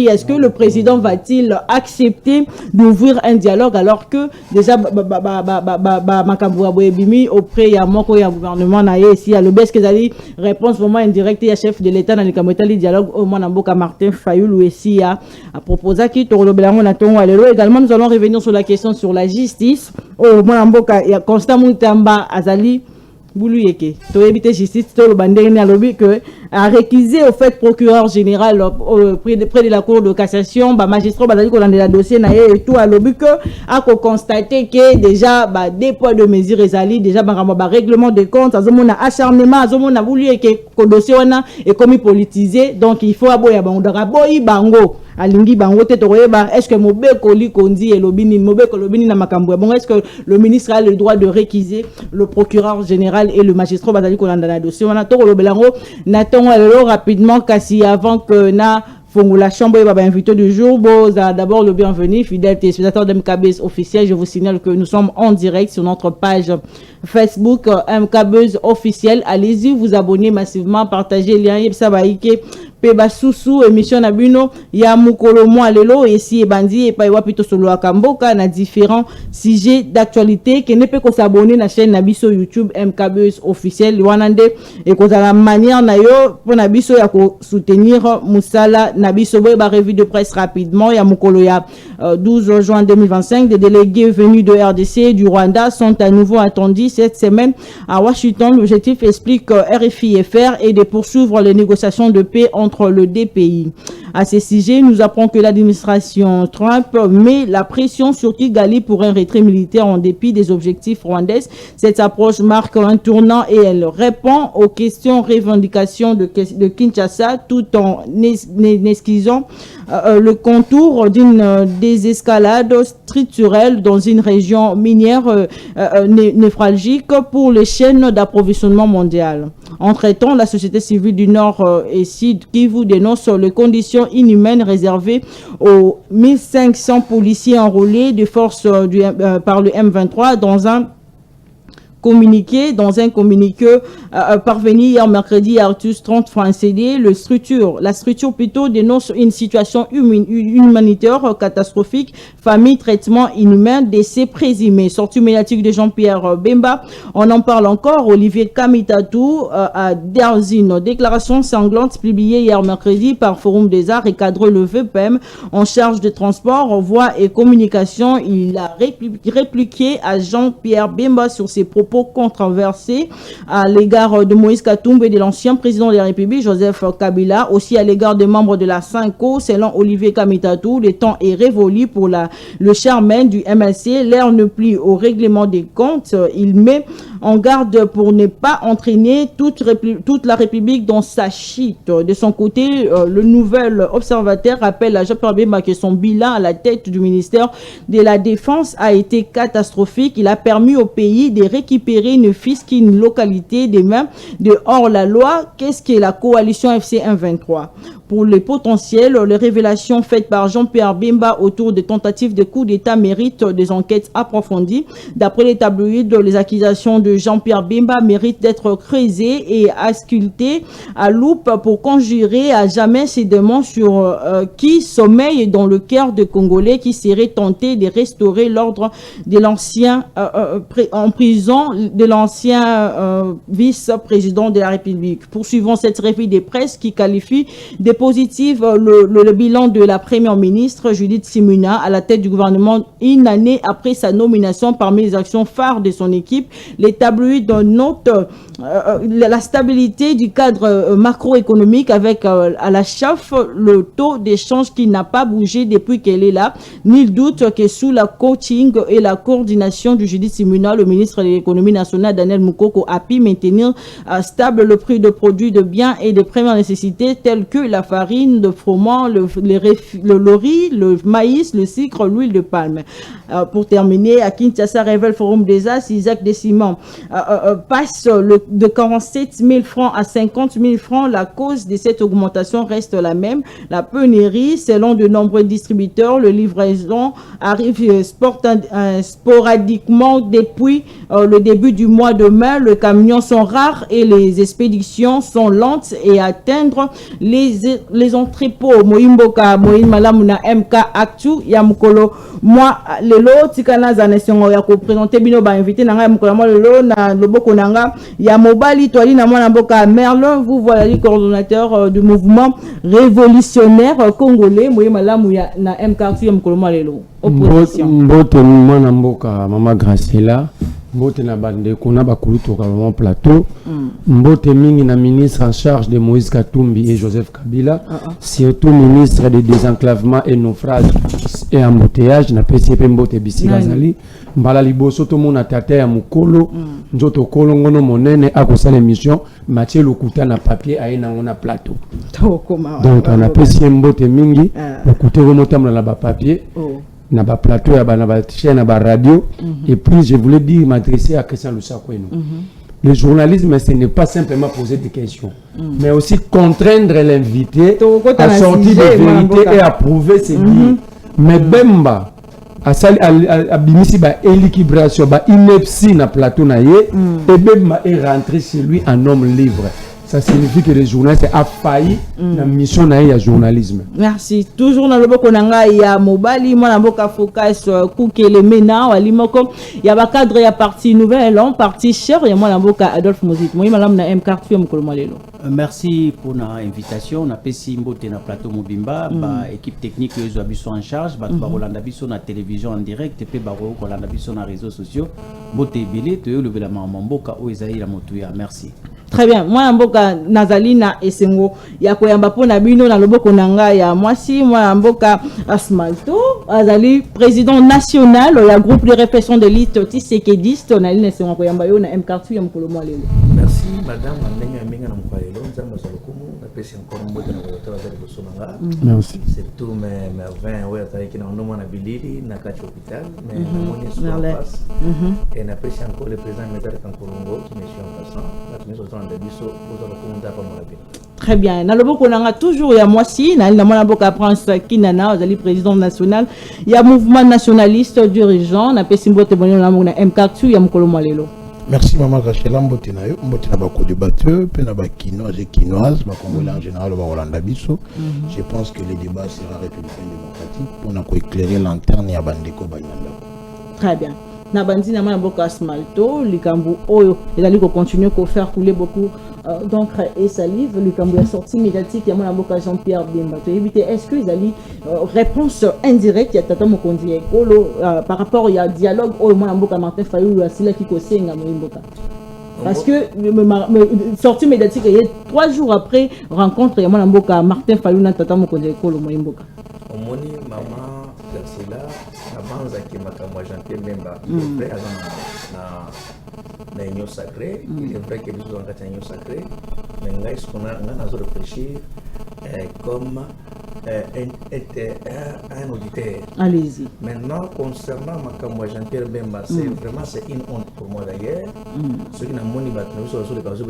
est-ce que le président va-t-il accepter d'ouvrir un dialogue alors que déjà auprès de mon gouvernement ici à l'obès que avez réponse vraiment indirecte à chef de l'État dans le dialogue au Mboka Martin Fayoulou ici à proposer qui également nous allons revenir sur la question sur la justice au Mboka et Constant Moutamba Azali Bouluyeke to éviter justice to le bandé à lobby que a réquisé au fait procureur général près de la cour de cassation magistrat bazali ko dans la dossier na et tout à lobby que a constaté que déjà dépôt de mesures ezali déjà règlement de comptes azomona acharnement azomona Bouluyeke ko dossier wana est commis politisé donc il faut aboya bango alingi bango te toyeba est-ce que mobeko likondi et lobini mobeko lobini na makambo bon est-ce que le ministre a le droit de réquiser le procureur général et le magistrat bazali ko dans la dossier wana to lobelango natongo rapidement kasi avant que na la chambre est invité du jour. D'abord le bienvenu, fidèle téléspectateur d'MKBuzz officiel. Je vous signale que nous sommes en direct sur notre page Facebook MKBuzz officiel. Allez-y, vous abonnez massivement, partagez le lien. Peba Susu émission Nabuno ya mukolo mo alelo ici et bandi et pa wapito solo akamboka na différents sujets d'actualité qui ne peut que s'abonner na chaîne Nabiso YouTube MKBuzz officiel wanande et ko la manière na yo pour Nabiso ya ko soutenir musala Nabiso ba revue de presse rapidement ya mukolo ya 12 juin 2025 des délégués venus de RDC et du Rwanda sont à nouveau attendus cette semaine à Washington. L'objectif explique RFI FR et de poursuivre les négociations de paix entre le deux pays. À ce sujet, nous apprenons que l'administration Trump met la pression sur Kigali pour un retrait militaire en dépit des objectifs rwandais. Cette approche marque un tournant et elle répond aux questions revendications de Kinshasa tout en esquissant le contour d'une désescalade structurelle dans une région minière névralgique pour les chaînes d'approvisionnement mondiales. Entre-temps, la société civile du Nord et Sud Kivu dénonce les conditions inhumaines réservées aux 1500 policiers enrôlés de force par le M23 dans un communiqué parvenu hier mercredi à Artus 30 francs CD. La structure plutôt dénonce une situation humanitaire catastrophique, famine, traitement inhumain, décès présumé. Sortie médiatique de Jean-Pierre Bemba. On en parle encore. Olivier Kamitatou à Derzine. Déclaration sanglante publiée hier mercredi par Forum des Arts et cadre le VPM en charge de transport, voix et communication. Il a répliqué à Jean-Pierre Bemba sur ses propos controversés à l'égard de Moïse Katumbi et de l'ancien président de la République Joseph Kabila, aussi à l'égard des membres de la Cinco. Selon Olivier Kamitatou, le temps est révolu pour le chairman du MLC. L'heure ne plie au règlement des comptes. Il met en garde pour ne pas entraîner toute la République dans sa chute. De son côté, le nouvel observateur rappelle à Jean-Pierre Bemba que son bilan à la tête du ministère de la Défense a été catastrophique. Il a permis au pays de récupérer ne fût-ce qu'une localité des mains de hors la loi. Qu'est-ce que la coalition FC 123? Pour les potentiels, les révélations faites par Jean-Pierre Bemba autour des tentatives de coup d'État méritent des enquêtes approfondies. D'après les tabloïds, les accusations de Jean-Pierre Bemba méritent d'être creusées et auscultées à loupe pour conjurer à jamais ces démons sur qui sommeille dans le cœur de Congolais qui seraient tentés de restaurer l'ordre de l'ancien en prison de l'ancien vice-président de la République. Poursuivons cette revue de presse qui qualifie de positive le bilan de la première ministre Judith Simuna à la tête du gouvernement une année après sa nomination. Parmi les actions phares de son équipe, les tabloïds notent la stabilité du cadre macroéconomique avec à la chef le taux d'échange qui n'a pas bougé depuis qu'elle est là. Nul doute que sous la coaching et la coordination du Judith Simuna, le ministre de l'économie nationale Daniel Mukoko a pu maintenir stable le prix de produits de biens et de premières nécessités tels que la farine, le froment, le riz, le maïs, le sucre, l'huile de palme. Pour terminer, à Kinshasa, révèle Forum des As, Isaac Décimant passe de 47 000 francs à 50 000 francs. La cause de cette augmentation reste la même. La pénurie, selon de nombreux distributeurs, le livraison arrive sporadiquement depuis le début du mois de mai. Les camions sont rares et les expéditions sont lentes et atteindre les les entrepôts moyimboka moyin malamu na MK Actu ya mukolo moi lelo tikana za nation ya ko présenter bino ba invité na nga mukolo moi lelo na loboko nanga ya mobali toali na mwana mboka Merlin vous voilà le coordonnateur du mouvement révolutionnaire congolais moyin malamu ya na MK Actu ya mukolo moi lelo opposition mbote mwana mboka mama Graciela mbote na bande kuna bakuluto ka mon plateau mbote mingi na ministre en charge de Moïse Katumbi et Joseph Kabila surtout ministre de désenclavement et naufrage et embouteillage na PCP mbote bisika zali mbala liboso to mona tata ya mukolo njoto kolo ngono monene akosala émission Mathieu Lokuta na papier aina ngona plateau donc on a PCP mbote mingi Lokuta remontam na ba papier na ba plateau ya ba na ba chaîne na ba radio et puis je voulais dire m'adresser à Christian Lusakweno. Le journalisme ce n'est pas simplement poser des questions mais aussi contraindre l'invité à sortir des vérités et à prouver ses dires. Mais Bemba a bimisi ba équilibration ba ineptie na plateau na ye et Bemba est rentré chez lui en homme libre. Ça signifie que le journaliste a failli la mission na ya journalisme. Merci. Toujours dans le boko nanga ya mobali mwana mboka focus kukele mena wali moko ya ba cadre ya parti nouvelle en parti cher ya mwana mboka Adolphe Mozit. Moi madame na MK Actu mukolo malelo. Merci pour la invitation. Na pesi mbote na plateau Mobimba ba équipe technique yo abiso en charge ba Rolanda biso na télévision en direct pe ba Rolanda biso na réseaux sociaux. Mbote belé to yo le la mboka o ezali la motuya. Merci. Très bien. Moi mboka nazali na esengo ya koyamba pona bino na loboko nanga ya mwasi moi mboka Asmalto azali président national ya groupe de répression de l'élite Tshisekedi na line esengo koyamba yo na MK Actu ya mukolo mwalelo. Merci madame Andenga Minga na mkwalelo nzambe salokumu na pesi encore mbote na docteur azali bosonanga. Merci. C'est tout mes merveilles ouais atali kina ndoma na bilili na kati hôpital mais moni sur place. Et na pesi encore le président Médard Kankolongo qui me suit en passant. Très bien. Na loboko nanga toujours ya mwasi na mwana mboka Prince Kinana azali président national ya mouvement nationaliste dirigeant na pesi mbote bonyo na MK Actu ya mukolo mwalelo. Merci maman Rachel mbote na yo mbote na bako débatteur pe na ba kinoise et kinoise ba congolais en général ba Rolanda biso. Je pense que le débat sera républicain démocratique pour éclairer lanterne ya bandeko banyanda. Très bien. Na bandina mwana mboka Asmalto likambo oyo ezali ko continuer ko faire couler beaucoup d'encre et salive likambo ya sortie médiatique ya mwana mboka Jean-Pierre Bemba to éviter est-ce que ezali réponse indirecte ya tata mokonzi ekolo par rapport ya dialogue oyo mwana mboka Martin Fayulu asila ki ko senga mboka parce que sortie médiatique est 3 jours après rencontre ya mwana mboka Martin Fayulu na tata mokonzi ekolo mboka omoni mama Graciela Banza qui m'a comme Jean-Pierre Bemba il est vrai na union sacrée il est vrai que nous avons une union sacrée mais nous qu'on a réfléchir comme un auditeur. Allez-y. Maintenant concernant ma Jean-Pierre Bemba c'est vraiment c'est une honte pour moi d'ailleurs ceux qui n'ont moni battu sur les bateaux en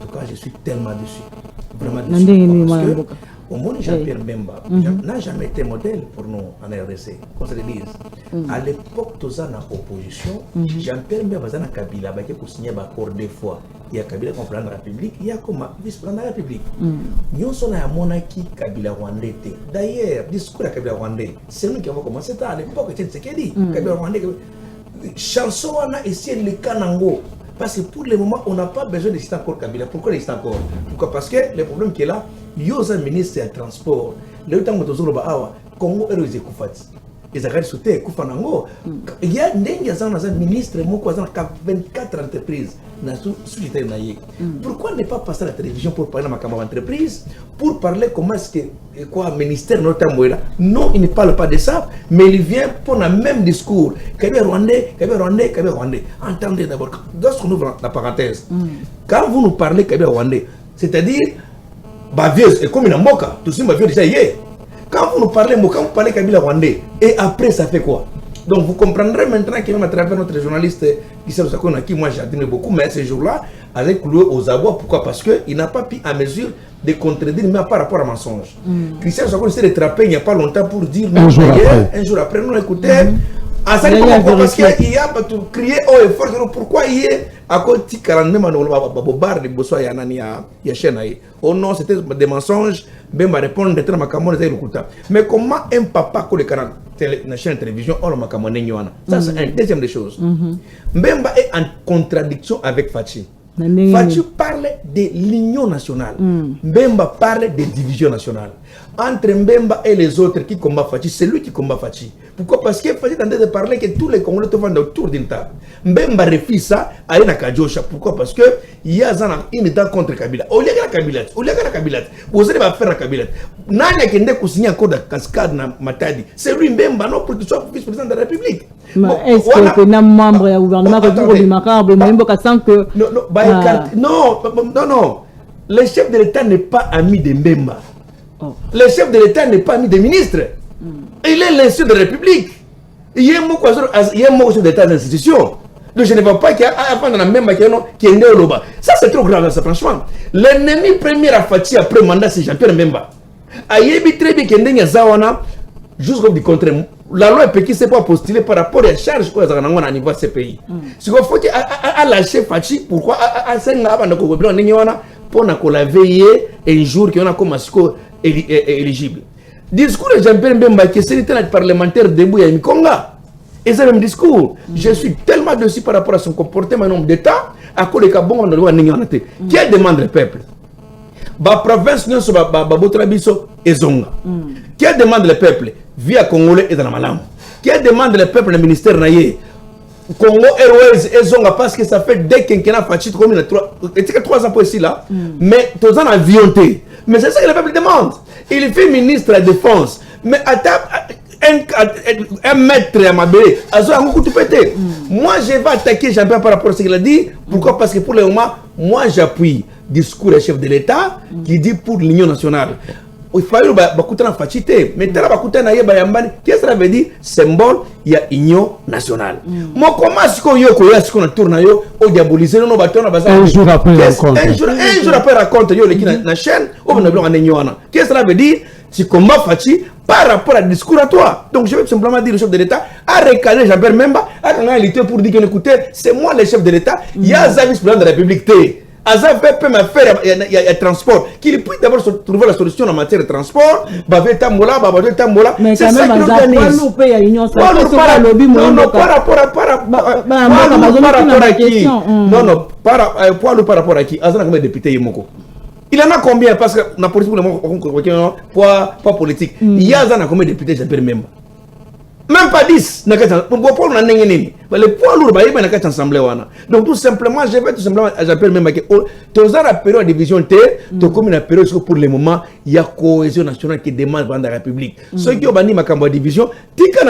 tout cas je suis tellement déçu vraiment déçu parce que au monde Jean-Pierre Bemba n'a jamais été modèle pour nous en RDC, qu'on se le dise. À l'époque, tous en opposition, Jean-Pierre Bemba a Kabila, qui a signé un accord deux fois. Il y a Kabila comme président de la République, il y a comme vice-président de la République. Nous sommes à monarchie Kabila Rwandais. D'ailleurs, discours à Kabila Rwandais, c'est nous qui avons commencé à l'époque, c'est ce qu'il dit. Kabila Rwandais, chanson on a essayé le Kanango. Parce que pour le moment, on n'a pas besoin de citer encore Kabila. Pourquoi il existe encore? Pourquoi? Parce que le problème qui est là, il y a un ministre des Transports. Le temps où nous avons Congo et les Koufati. Ils ont sauté Koufanango. Il y a un ministre qui a 24 entreprises. Pourquoi ne pas passer à la télévision pour parler de ma entreprise? Pour parler comment est-ce que quoi ministère notamment là? Non, il ne parle pas de ça, mais il vient pour le même discours. Kabila Rwandais, Kabila Rwandais, Kabila Rwandais. Entendez d'abord, lorsqu'on ouvre la parenthèse, quand vous nous parlez Kabila Rwandais, c'est-à-dire, et comme il a moka, tout ça, déjà hier. Quand vous nous parlez, quand vous parlez Kabila Rwandais, et après ça fait quoi? Donc vous comprendrez maintenant qu'il même à travers notre journaliste Christian Lusakweno, qui moi j'admire beaucoup, mais ce jour-là, avec cloué aux abois. Pourquoi? Parce qu'il n'a pas pu à mesure de contredire, mais par rapport à mensonge. Christian Lusakweno s'est rattrapé il n'y a pas longtemps pour dire, un jour après, nous écoutez, Ah, ça parce qu'il y a tout crier haut et fort. Pourquoi il est à côté 40 même en bar de Bosso et Anani à chaîne. Oh non, c'était des mensonges. Ben ma répondre d'être ma camone de l'écouta. Mais comment un papa que le canal la chaîne télévision on ma camone n'yona. Ça c'est une deuxième des choses. Mbemba est en contradiction avec Fachi. Fachi parle de l'union nationale. Mbemba parle des divisions nationales. Entre Mbemba et les autres qui combattent Fachi, c'est lui qui combat Fachi. Pourquoi? Parce que Fachi est en train de parler que tous les Congolais te vendent autour d'une table. Mbemba refuse ça à une Kajosha. Pourquoi? Parce que il y a une état contre Kabila. Au lieu de la Kabila, vous allez faire la Kabila. Nanya qui n'est signé un code de cascade na Matadi. C'est lui Mbemba non pour qu'il soit vice-président de la République. Est-ce que un membre du gouvernement que du macabre Mbemba sent que non. Le chef de l'État n'est pas ami de Mbemba. Le chef de l'État n'est pas ami des ministres. Il est l'institut de la République. Il y a un mot sur l'État d'institution. Donc je ne vois pas qu'il y a un même qui est né au Loba. Ça c'est trop grave, ça franchement. L'ennemi premier à Fachi après le mandat c'est Jean-Pierre Mbemba. Ayebi très bien qu'il y a Zawana jusqu'au du contraire. La loi Pékin c'est pas postulé par rapport à la charge qu'on a à niveau de ce pays. Ce qu'il faut à lâcher Fachi, pourquoi à 5 ans pour la veiller un jour qu'on a comme éligible. Discours de Jean-Pierre Mbemba qui est un parlementaire debout à Mikonga. Et c'est le même discours. Je suis tellement dessus par rapport à son comportement en nombre d'États à cause de Kabon on doit n'ignorer. Qui demande le peuple? La province n'y a pas Botrabiso et Zonga. Qui demande le peuple? Via Congolais et dans la Malam. Qui demande le peuple le ministère Naye? Congo Airways et Zonga parce que ça fait des quinquennats Fachi comme il y a 3 ans pour ici là. Mais tous en avionté. Mais c'est ça que le peuple demande. Il fait ministre de la Défense. Mais un maître à ma bébé, moi je vais attaquer Jean-Pierre par rapport à ce qu'il a dit. Pourquoi? Parce que pour le moment, moi j'appuie le discours du chef de l'État qui dit pour l'Union nationale. Il fallait que tu facilité. Mais tu as qu'est-ce que ça veut dire? Symbole, il y a union nationale. Moi, comment est-ce qu'on tourne au diaboliser nos bâtons? Un jour après raconte. Un jour après raconte, il y a une chaîne, qu'est-ce que ça veut dire? Tu combats Fachi par rapport à discours à toi. Donc je vais simplement dire au chef de l'État à recaler Jean-Pierre Mbemba à pour dire que écoutez, c'est moi le chef de l'État, il y a un vice-président de la République. Azaf peut me faire un transport. Qu'il puisse d'abord trouver la solution en matière de transport. Mais quand même, c'est ça qu'il organise. Par rapport à qui? Azaf comme député Yemoko. Il en a combien? Parce que la politique, poids politique. Il y a combien de députés Jean-Pierre Mbemba? Même pas 10. Les poids lourds, ils ensemble. Donc tout simplement, je vais tout simplement j'appelle même que tous la période de division T, comme une période pour le moment, il y a cohésion nationale qui demande dans la République. Ceux qui ont banni ma division, tu as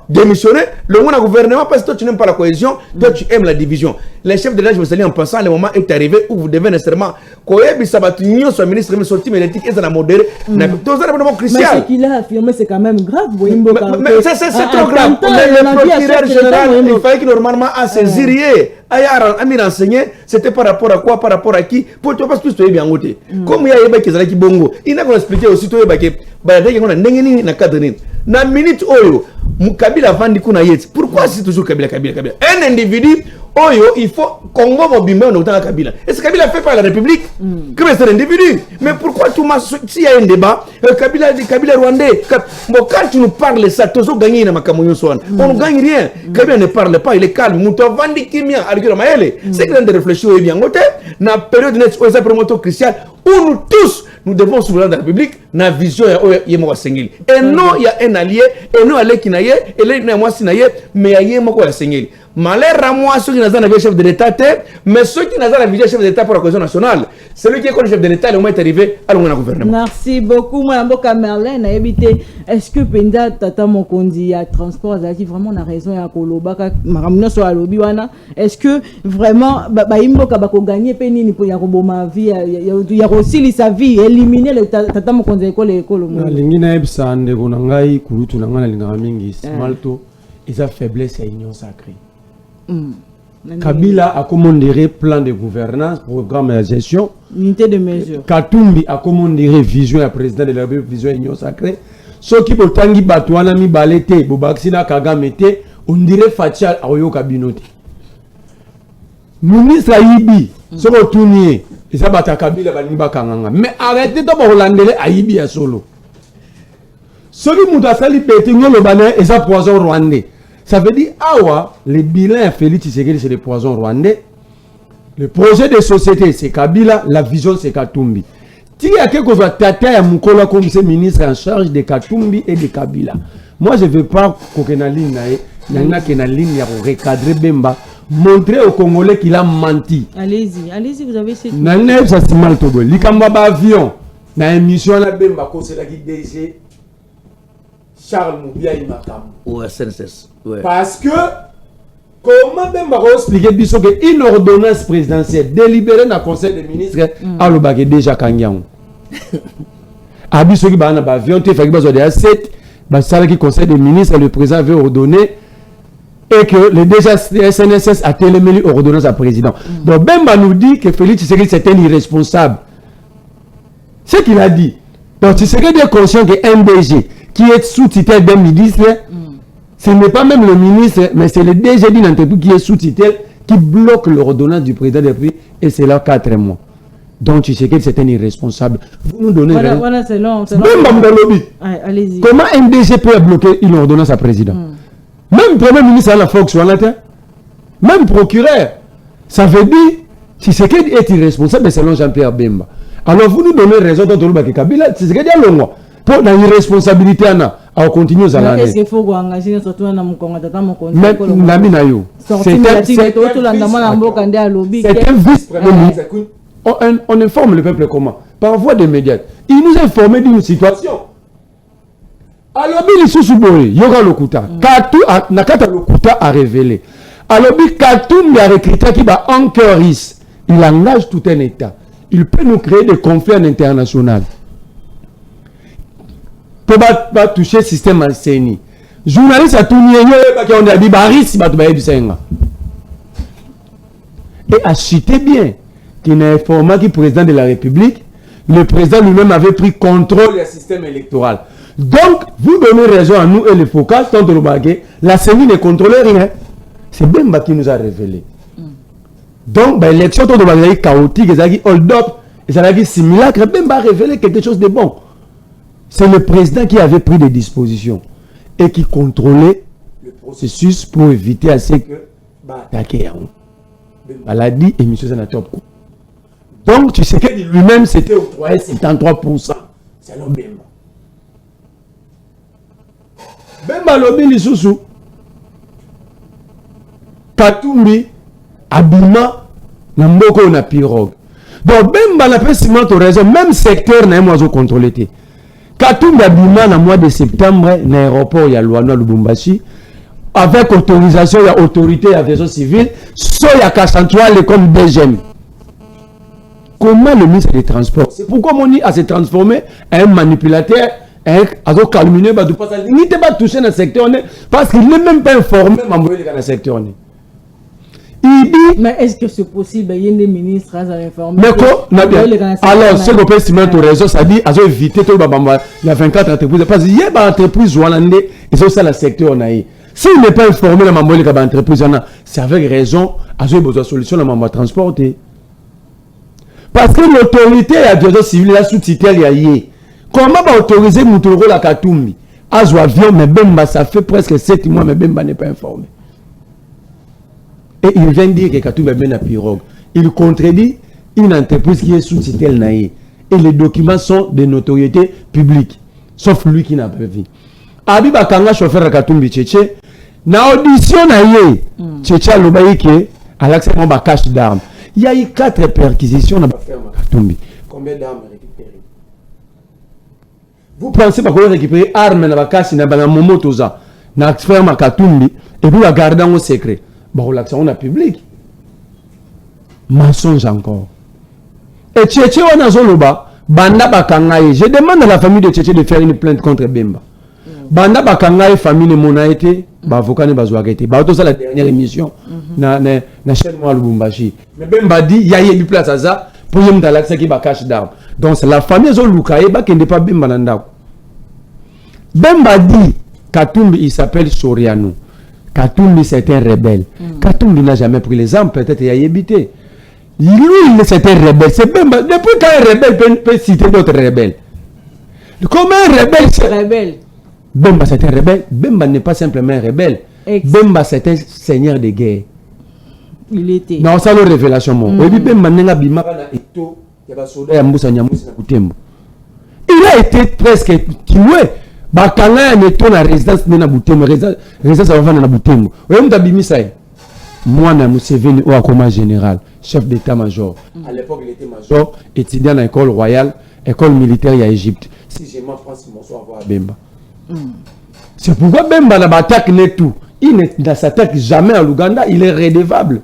démissionné, le gouvernement parce que toi tu n'aimes pas la cohésion, toi tu aimes la division. Les chefs de l'âge, vous allez en passant, le moment est arrivé où vous devez nécessairement cohéber l'union soit ministre, mais sorti médiatique et ça la modéré. Mais ce qu'il a affirmé, c'est quand même grave. Mais c'est trop grave. Le procureur général, il fallait que normalement à saisir, à me renseigner, c'était par rapport à quoi, par rapport à qui, pour toi parce que tu es bien voté. Comme il y a des gens qui bongo, il n'a pas expliqué aussi tout na minute oyo Kabila vandi kuna yeti. Pourquoi c'est toujours Kabila? Un individu oyo il faut Congo mobimbe on autant Kabila. Est-ce que Kabila fait par la République? Comme c'est un individu. Mais pourquoi tout s'il y a un débat Kabila rwandais quand tu nous parles ça toujours gagner na makamonyo swan. On ne gagne rien. Kabila ne parle pas, il est calme. Muto vandi kimia alikuwa maele. C'est que de réfléchir bien côté na période net où ça promoto crucial où nous tous nous devons souverain de la République na vision ya yemo sengeli. Et non il y a un allié et non allié qui naie et les na moi sinaye mais ya yemo ko sengeli. Malheur à moi ceux qui n'ont pas le chef de l'État mais ceux qui n'ont pas la vision chef de l'État pour la cohésion nationale. Celui qui est le chef de l'État, le moment est arrivé à l'on gouvernement. Merci beaucoup Mboka Merlin a évité. Est-ce que Penda Tata Mokondi a transport qui vraiment a raison ya koloba maramno so alobi wana. Est-ce que vraiment Mboka bako gagner penini pour ya koboma vie ya aussi sa vie éliminer le Tata Mokondi école lingina ebisa ndeko na ngai kulutu na ngana linga mingi malto isa faiblesse à union sacrée. Kabila a commandé plan de gouvernance, programme de gestion. Unité de mesure. Katumbi a commandé vision à président de la vision union sacrée. Ce qui pour tangi batouana mi balete, bobaxina kagamete, on dirait Fatia Aoyoka Binote. Ministre Aïbi, ce retournier, et ça va Kabila Baniba Kanganga. Mais arrêtez de Hollandais Aïbi à solo. Celui qui m'a sali pété le banner et ça poison rwandais. Ça veut dire, awa, les bilans Félix Tshisekedi c'est le poison rwandais. Le projet de société c'est Kabila, la vision c'est Katumbi. Si il y a quelque chose à Tata et Moukola comme ce ministre en charge de Katumbi et de Kabila. Moi je ne veux pas qu'on ait une ligne pour recadrer Bemba, montrer aux Congolais qu'il a menti. Allez-y, vous avez cette... Naneb ça c'est mal togo. Likamba avion, na émission la Bemba ko c'est la qui DG Charles Moubia Imakam. Ou SNSS. Ouais. Parce que comment Bemba va expliquer une ordonnance présidentielle délibérée dans le conseil des ministres à l'Obagé déjà Kangiang. Abisso qui va en avion, tu fais que besoin de 7, ça qui conseil des ministres, le président avait ordonné et que le déjà SNSS a téléméli ordonnance à président. Donc Bemba nous dit que Félix Tshisekedi c'est un irresponsable. Ce qu'il a dit. Donc Tshisekedi est conscient que MDG qui est sous-titré d'un ministre, ce n'est pas même le ministre, mais c'est le DG d'une entreprise qui est sous-titré qui bloque l'ordonnance du président depuis, et c'est là 4 mois. Donc Tshisekedi c'est un irresponsable. Vous nous donnez... Voilà, c'est long. Allez-y. Comment MDG peut bloquer une ordonnance à président? Même premier ministre à la fonction, même procureur. Ça veut dire Tshisekedi est irresponsable selon Jean-Pierre Bemba. Alors vous nous donnez raison dans le Kabila, Tshisekedi a le mois. Pour la irresponsabilité, on continue à l'année. Est-ce qu'il faut engager surtout dans mon Congo? Mais c'est un vice-premier ministre. On informe le peuple comment? Par voie des médias. Il nous a informé d'une situation. Alors, il y aura le Kouta. Nakata le Kouta a révélé. Alors, Katoum a recruté qui va encore risque. Il engage tout un État. Il peut nous créer des conflits internationaux. Pour pas toucher le système enseigné. Journaliste a tout nié, on a dit Baris, et a cité bien qu'il y a un format qui est président de la République. Le président lui-même avait pris contrôle du système électoral. Donc, vous donnez raison à nous et les focales, tant de l'Obagué, la CENI ne contrôle rien. C'est Bemba qui nous a révélé. Donc, l'élection de l'Obagué est chaotique, et hold-up, et ça a dit simulacre. Bemba a révélé quelque chose de bon. C'est le président qui avait pris des dispositions et qui contrôlait le processus pour éviter à ce que attaquer. Elle a dit et M. Sénateur. Donc tu sais que lui-même c'était au 73%. C'est le Bemba. Bemba lobi lisusu. Katumbi Abima na mboko na pirogue. Donc Bemba n'a pas seulement raison, même secteur n'a pas contrôlé. Katumbi Abima na mois de septembre na aéroport ya Luanda Lubumbashi avec autorisation ya autorité ya aviation civile so ya Kasantuale comme DGM. Comment le ministre des Transports? C'est pourquoi on a se transformé en un manipulateur, en calminé, il n'était pas touché dans le secteur parce qu'il n'est même pas informé dans le secteur. Il dit... Mais est-ce que c'est possible? Il y a des ministres à informer. Alors, ce qu'on peut estimer de raison, ça dit à éviter tout il y a 24 entreprises. Parce qu'il y a des entreprises hollandaises et c'est ça le secteur. S'il n'est pas informé dans l'entreprise, c'est avec raison à besoin de solution dans le transport. Parce que l'autorité à l'aviation civile est sous-titrée. Comment autoriser Moutoro la Katumbi à avion, mais Bemba, ça fait presque 7 mois, mais Bemba n'est pas informé. Et il vient dire que Katumbi est bien à pirogue. Il contredit une entreprise qui est sous-titrée. Et les documents sont de notoriété publique. Sauf lui qui n'a pas vu. Abiba Kanga, chauffeur à Katumbi Tchétché, na audition naïe, Tchétché a l'obaïké, à l'accès de cache d'armes. Il y a eu 4 perquisitions dans la ferme Katumbi. Combien d'armes récupérées? Vous pensez qu'on va récupérer armes dans la cache dans la Momotoza, dans la ferme Katumbi, et puis la garder en secret? Bon, l'action est publique. Mensonge encore. Et Tchétché, on a Zoloba, Banda Bakangaye. Je demande à la famille de Tchétché de faire une plainte contre Bemba. Banda Bakangaye, famille de Monaïté, avocat ne Bazouagete. Bato, c'est la dernière émission. Na chaîne moi Lubumbashi. Mais Bemba dit, il y a eu place à ça pour y avoir l'accès qui va cacher d'armes. Donc, c'est la famille Zolukaye qui n'est pas Bemba Nanda. Bemba dit, Katumbi, il s'appelle Soriano. Katumbi c'est un rebelle. Katumbi n'a jamais pris les armes, peut-être il a évité. Lui, c'est un rebelle. C'est Bemba. Depuis quand un rebelle peut citer d'autres rebelles? Comment un rebelle c'est rebelle? Bemba c'est un rebelle. Bemba n'est pas simplement un rebelle. Bemba c'est un seigneur de guerre. Il était. Non, ça le révélation. Bemba n'a bimara eto ya soda ya Mbusa Nyamusi na Butembo. Il a été presque tué. Bakanga neto na résidence na Butembo, résidence avant na Butembo. Oyo mtabimisa ye. Mwana Museveni au Akoma général, chef d'état-major. À l'époque il était major, étudiant à l'école royale, école militaire à Égypte. Si je m'en France, mon soir voir Bemba. C'est pourquoi Bemba n'a pas attaqué tout. Il ne s'attaque jamais à l'Ouganda, il est redevable.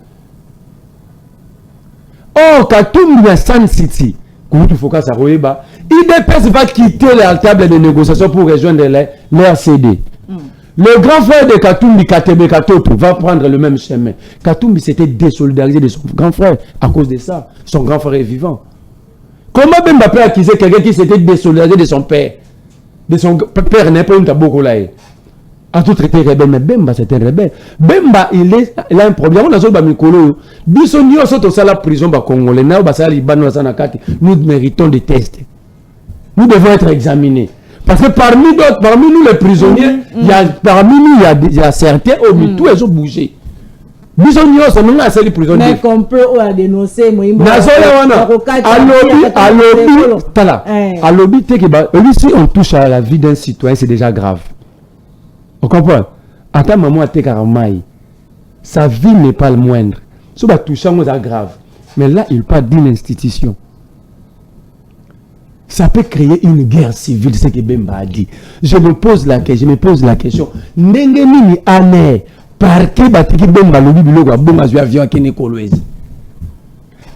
Oh, Katumbi à Sun City, IDPS va quitter la table de négociation pour rejoindre l'RCD. Le grand frère de Katumbi, Katebe Katoto, va prendre le même chemin. Katumbi s'était désolidarisé de son grand frère à cause de ça. Son grand frère est vivant. Comment Bemba peut accuser quelqu'un qui s'était désolidarisé de son père? De son père n'est pas un tabou là. A tout traité rebelle, mais Bemba c'est un rebelle. Bemba il a un problème. On a besoin de Mikolo. Bisonio soto sala prison ba congolais. Na ba sala libano sana kati. Nous méritons des tests. Nous devons être examinés. Parce que parmi nous les prisonniers, parmi nous il y a certains où tous ils ont bougé. Bisonio ça nous a sali prisonniers. Mais complot a dénoncé Moïmbo. Alobi te que si on touche à la vie d'un citoyen c'est déjà grave. On comprend? Attends, maman a été caramaï. Sa vie n'est pas le moindre. Ce qui va toucher, c'est grave. Mais là, il parle d'une institution. Ça peut créer une guerre civile, c'est ce que Bemba a dit. Je me pose la question. N'engeni ane par qui batiki Bemba lobi biloko abonga zu avion kene kolwezi.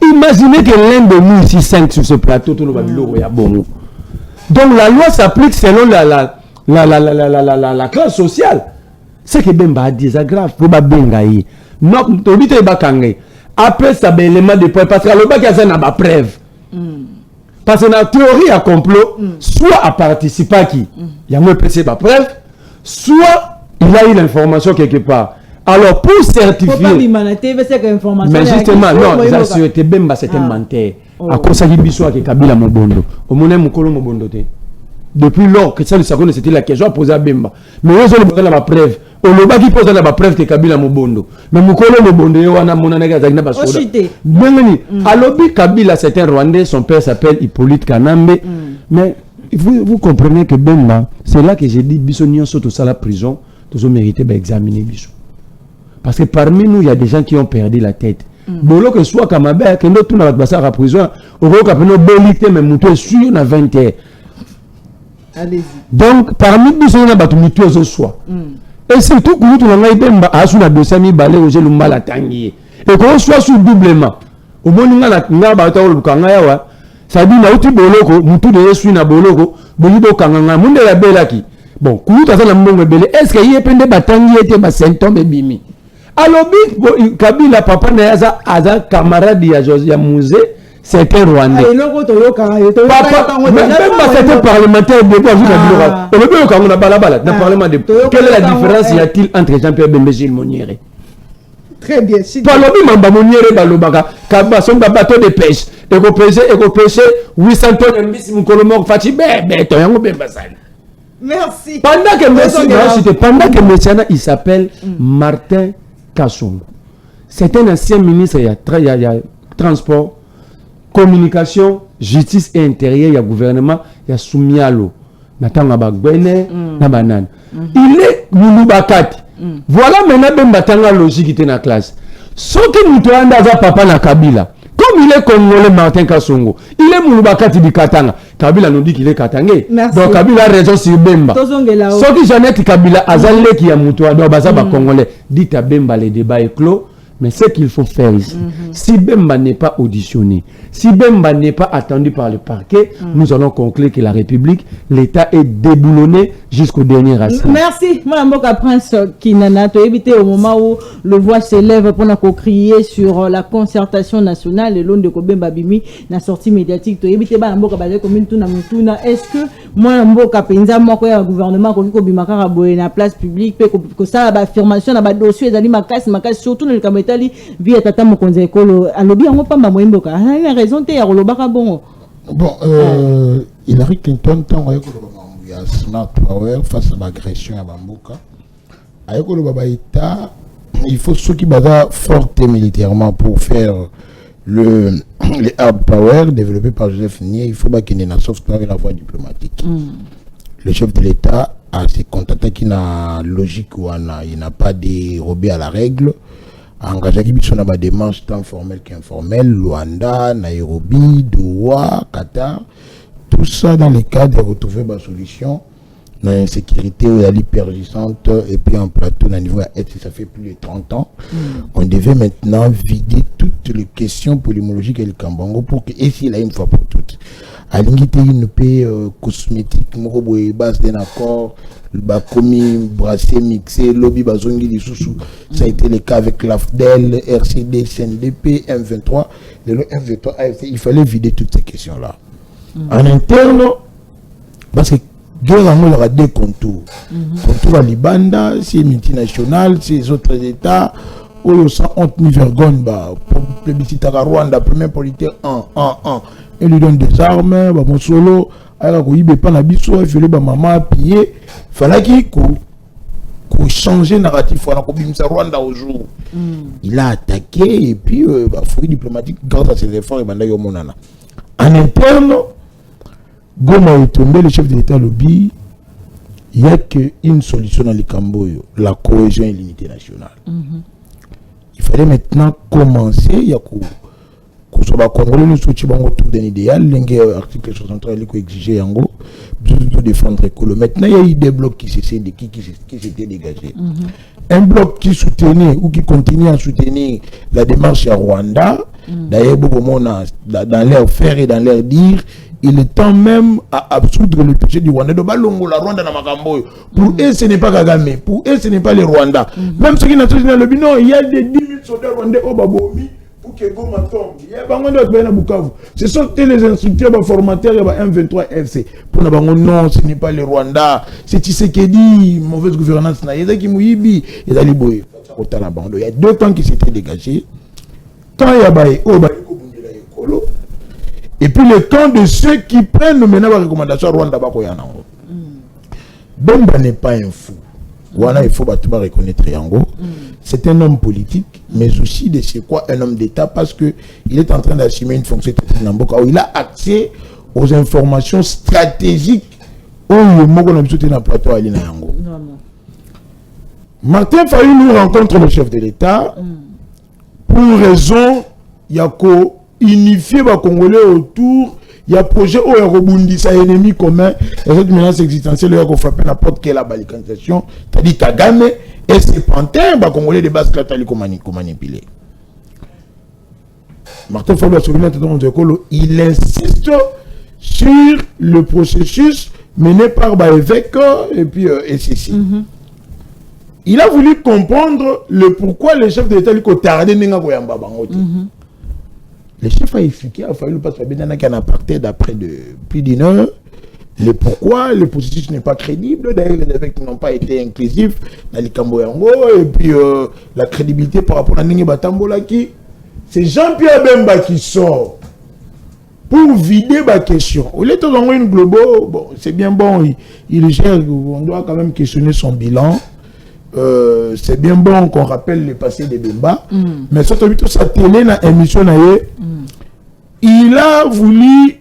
Imaginez que l'un de nous ici 5 sur ce plateau tout le biloko ya bongo. Donc la loi s'applique selon la classe sociale. C'est que Bemba a dit, c'est grave. Faut pas bengaï. Non, tu dis que bakangé. Après ça, ben élément de preuve parce que le bac a ça n'a pas preuve. Parce que la théorie à complot, soit à participer à qui, il y a moins pressé pas preuve, soit il a eu l'information quelque part. Alors pour certifier. Mais justement, non, la sûreté Bemba c'est un menteur. À cause de l'Ibissoa qui est Kabila Mobondo. Au moment où Mokolo Mobondo te. Depuis lors que ça le savait, c'était la question à poser à Bemba. Mais eux ont posé la preuve. On ne va pas poser la preuve que Kabila Mobondo. Mais Mokolo Mobondo, on a mon anega Zagna Basoda. Alors, Kabila, c'est un Rwandais, son père s'appelle Hippolyte Kanambe. Mais vous comprenez que Bemba, c'est là que j'ai dit, Bissonnion saute à la prison, tous ont mérité d'examiner Bissou. Parce que parmi nous, il y a des gens qui ont perdu la tête. Bolo que soit Kamabé, que nous, tout le monde à la prison, on va nous boliter, mais nous sûr, on a 20 ans. Allez-y. Donc, parmi nous, on a battu ce soir. Et surtout, quand on a Bemba, à son dossier, il balai au gel mal tangier. Et qu'on soit sous doublement. Au moment où on a battu le Kangaya, ça dit, là où tu boloko, nous tous les suis na boloko, bolido Kanganga, monde la belaki. Bon, quand tu as la monde belé, est-ce qu'il y a des batangiers et des symptômes et bimi? Alors, Kabila, papa, n'a camarade de Mouzé. C'est un Rwandais. C'était parlementaire de quelle est la différence y a-t-il entre Jean-Pierre Bemba et Gilles Moniere? Très bien. Son bateau de pêche. Et qu'on pêche 800 tonnes de merci. Pendant que Messiana, il s'appelle Martin Kassongo. C'est un ancien ministre, il y a transport, communication, justice et intérieur, il y a gouvernement, il y a Soumialo, Natanga Bagbene, Nabanan. Il est Moulubakati. Voilà maintenant Bemba Tanga logique qui était dans la classe. Ce que nous avons dans papa na Kabila, comme il est congolais Martin Kassongo, il est Moulubakati du Katanga. Kabila nous dit qu'il est Katangé. Donc Kabila a raison sur Bemba. Ce que Jeannette Kabila Azalé qui a Moutoua, donc Bazaba congolais, dit à Bemba le débat est clos. Mais ce qu'il faut faire ici, si Bemba n'est pas auditionné, si Bemba n'est pas attendu par le parquet, nous allons conclure que la République, l'État est déboulonné jusqu'au dernier racine. Merci, Mme Mboka Prince Kinana. Tu as évité au moment où le voix s'élève pour nous crier sur la concertation nationale et l'on de Kobemba Bimi, la sortie médiatique. Tu as évité Mme Mboka Balé comme une touna. Est-ce que moi, Mboka Penza, moi, quand il y a un gouvernement, quand il y a la place publique, que ça, l'affirmation, la dossier, les ma casse, surtout dans le Kametali, via Tata Mokonze Ekolo, à l'objet, on ne peut pas Mboka. Il a raison, tu as bon. Bon, Hillary Clinton, tant qu'il y a smart power face à l'agression à Bamboka, avec le Baba État, il faut ceux qui sont forts militairement pour faire les hard power développés par Joseph Nier. Il faut qu'il y ait une soft power et la voie diplomatique. Le chef de l'État a ses contacts qui n'a logique ou il n'a pas dérobé à la règle. Engagé qui sont dans des démarches tant formelles qu'informelles, Luanda, Nairobi, Doha, Qatar, tout ça dans le cadre de retrouver ma solution dans l'insécurité où elle est persistante et puis en plateau dans le niveau ça fait plus de 30 ans. On devait maintenant vider toutes les questions polymologiques et le Kambango pour que, et s'il a une fois pour toutes, à l'ingité une paix cosmétique, morobo et base d'un accord, le commis brassé, mixé, lobby bazongi des sous. Ça a été le cas avec l'AFDEL, RCD, CNDP, M23. Le M23 AFC, il fallait vider toutes ces questions-là. En interne, parce que guerre aura deux contours. Contour à Libanda, c'est multinational, c'est les autres États. Où il y a honte ni vergogne, plébiscite à Rwanda, premier politique 1. Il lui donne des armes, mon solo, il n'y a pas d'habitude, il fallait maman payer. Il fallait qu'il change le narratif. Il a Rwanda au jour. Il a attaqué et puis, fruit diplomatique, grâce à ses efforts, il a monana. En interne, Goma est tombé, le chef de l'État lobby, il n'y a qu'une solution dans les Camboyo, la cohésion et l'unité nationale. Il fallait maintenant commencer, il y a Congolais nous soutient autour d'un idéal, l'article 63 il exigé Yango, de défendre l'écolo. Maintenant il y a eu des blocs qui s'étaient dégagés. Un bloc qui soutenait ou qui continue à soutenir la démarche à Rwanda, d'ailleurs dans leur faire et dans leur dire, il est temps même à absoudre le péché du Rwanda. De Balongo, la Rwanda dans Makamboyo. Pour eux, ce n'est pas Kagame. Pour eux, ce n'est pas les Rwandais. Même ceux qui n'ont pas le bilan, il y a des 10 000 soldats rwandais au Babomi pour que Goma tombe. Il y a pas de Bukavu. Ce sont les instructeurs, les formateurs, les M23 FC. Pour nous, non, ce n'est pas les Rwandais. C'est Tshisekedi, mauvaise gouvernance. Il y a qui mouibi, il y a Liboye. Il y a deux camps qui s'étaient dégagés. Quand il y a Baye, et puis le camp de ceux qui prennent maintenant la recommandation à Rwanda Bakoyana. Bemba n'est pas un fou. Voilà, il faut reconnaître Yango. C'est un homme politique, mais aussi de c'est quoi un homme d'État parce que il est en train d'assumer une fonction où il a accès aux informations stratégiques où le Mogo n'a pas plateau à Yango. Martin Fayulu nous rencontre le chef de l'État pour une raison, il y a unifier les Congolais autour, il y a un projet où il y a un ennemi commun, et cette menace existentielle, il y a frappé la porte qui est la balkanisation, c'est-à-dire Kagame et ses pantins, les Congolais de base, manipuler. Martin Fayulu il insiste sur le processus mené par l'évêque et puis SCC. Il a voulu comprendre le pourquoi les chefs de l'État ont tardé à le chef a expliqué, il a fallu passer qu'il y a un apartheid d'après plus d'une heure. Le pourquoi le processus n'est pas crédible. D'ailleurs, les évêques n'ont pas été inclusifs dans les Camboyango. Et puis, la crédibilité par rapport à Ningi Batambola qui. C'est Jean-Pierre Bemba qui sort pour vider ma question. Au lieu de donner une globo, bon, c'est bien bon, il gère, on doit quand même questionner son bilan. C'est bien bon qu'on rappelle le passé de Bemba, mais surtout sa télé dans l'émission, il a voulu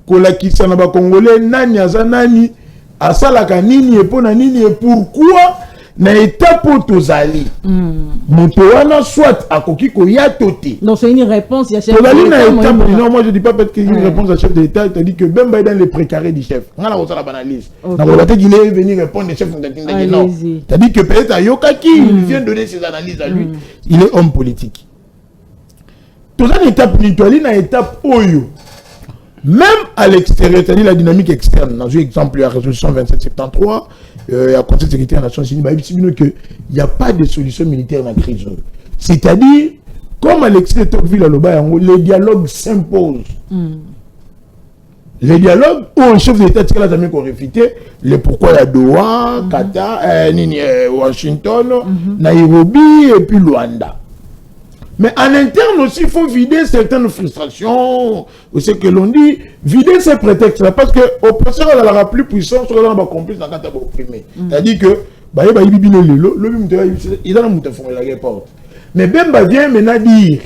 que la Kisana Congolais nani azanani asalaka nini et pourquoi na étape tozali motowana soit akoki ko ya toté. Donc c'est une réponse il y a chef de l'État. Non, moi je dis pas peut-être qu'il y a une réponse à chef de l'État, il dit que Bemba est dans les précarés du chef. On a la banalise. Na volonté qu'il est venu répondre le chef de non. C'est-à-dire que peut-être à Yokaki, il vient donner ses analyses à lui. Il est homme politique. Tout ça étape nitoali na étape oyo. Même à l'extérieur, c'est-à-dire la dynamique externe, dans un exemple, il y a la résolution 2773, il y a le Conseil de sécurité des Nations Unies, il n'y a pas de solution militaire dans la crise. C'est-à-dire, comme Alexis de Tocqueville à l'Oba, les dialogues s'imposent. Les dialogues où un chef d'État qui a jamais réfuté, le pourquoi il y a Doha, Qatar, Washington, Nairobi et puis Luanda. Mais en interne aussi, il faut vider certaines frustrations, ou ce que l'on dit, vider ces prétextes-là, parce que l'oppresseur aura plus puissant sur le complice dans le cas opprimé. C'est-à-dire que, il a la porte. Mais Bemba vient maintenant dire,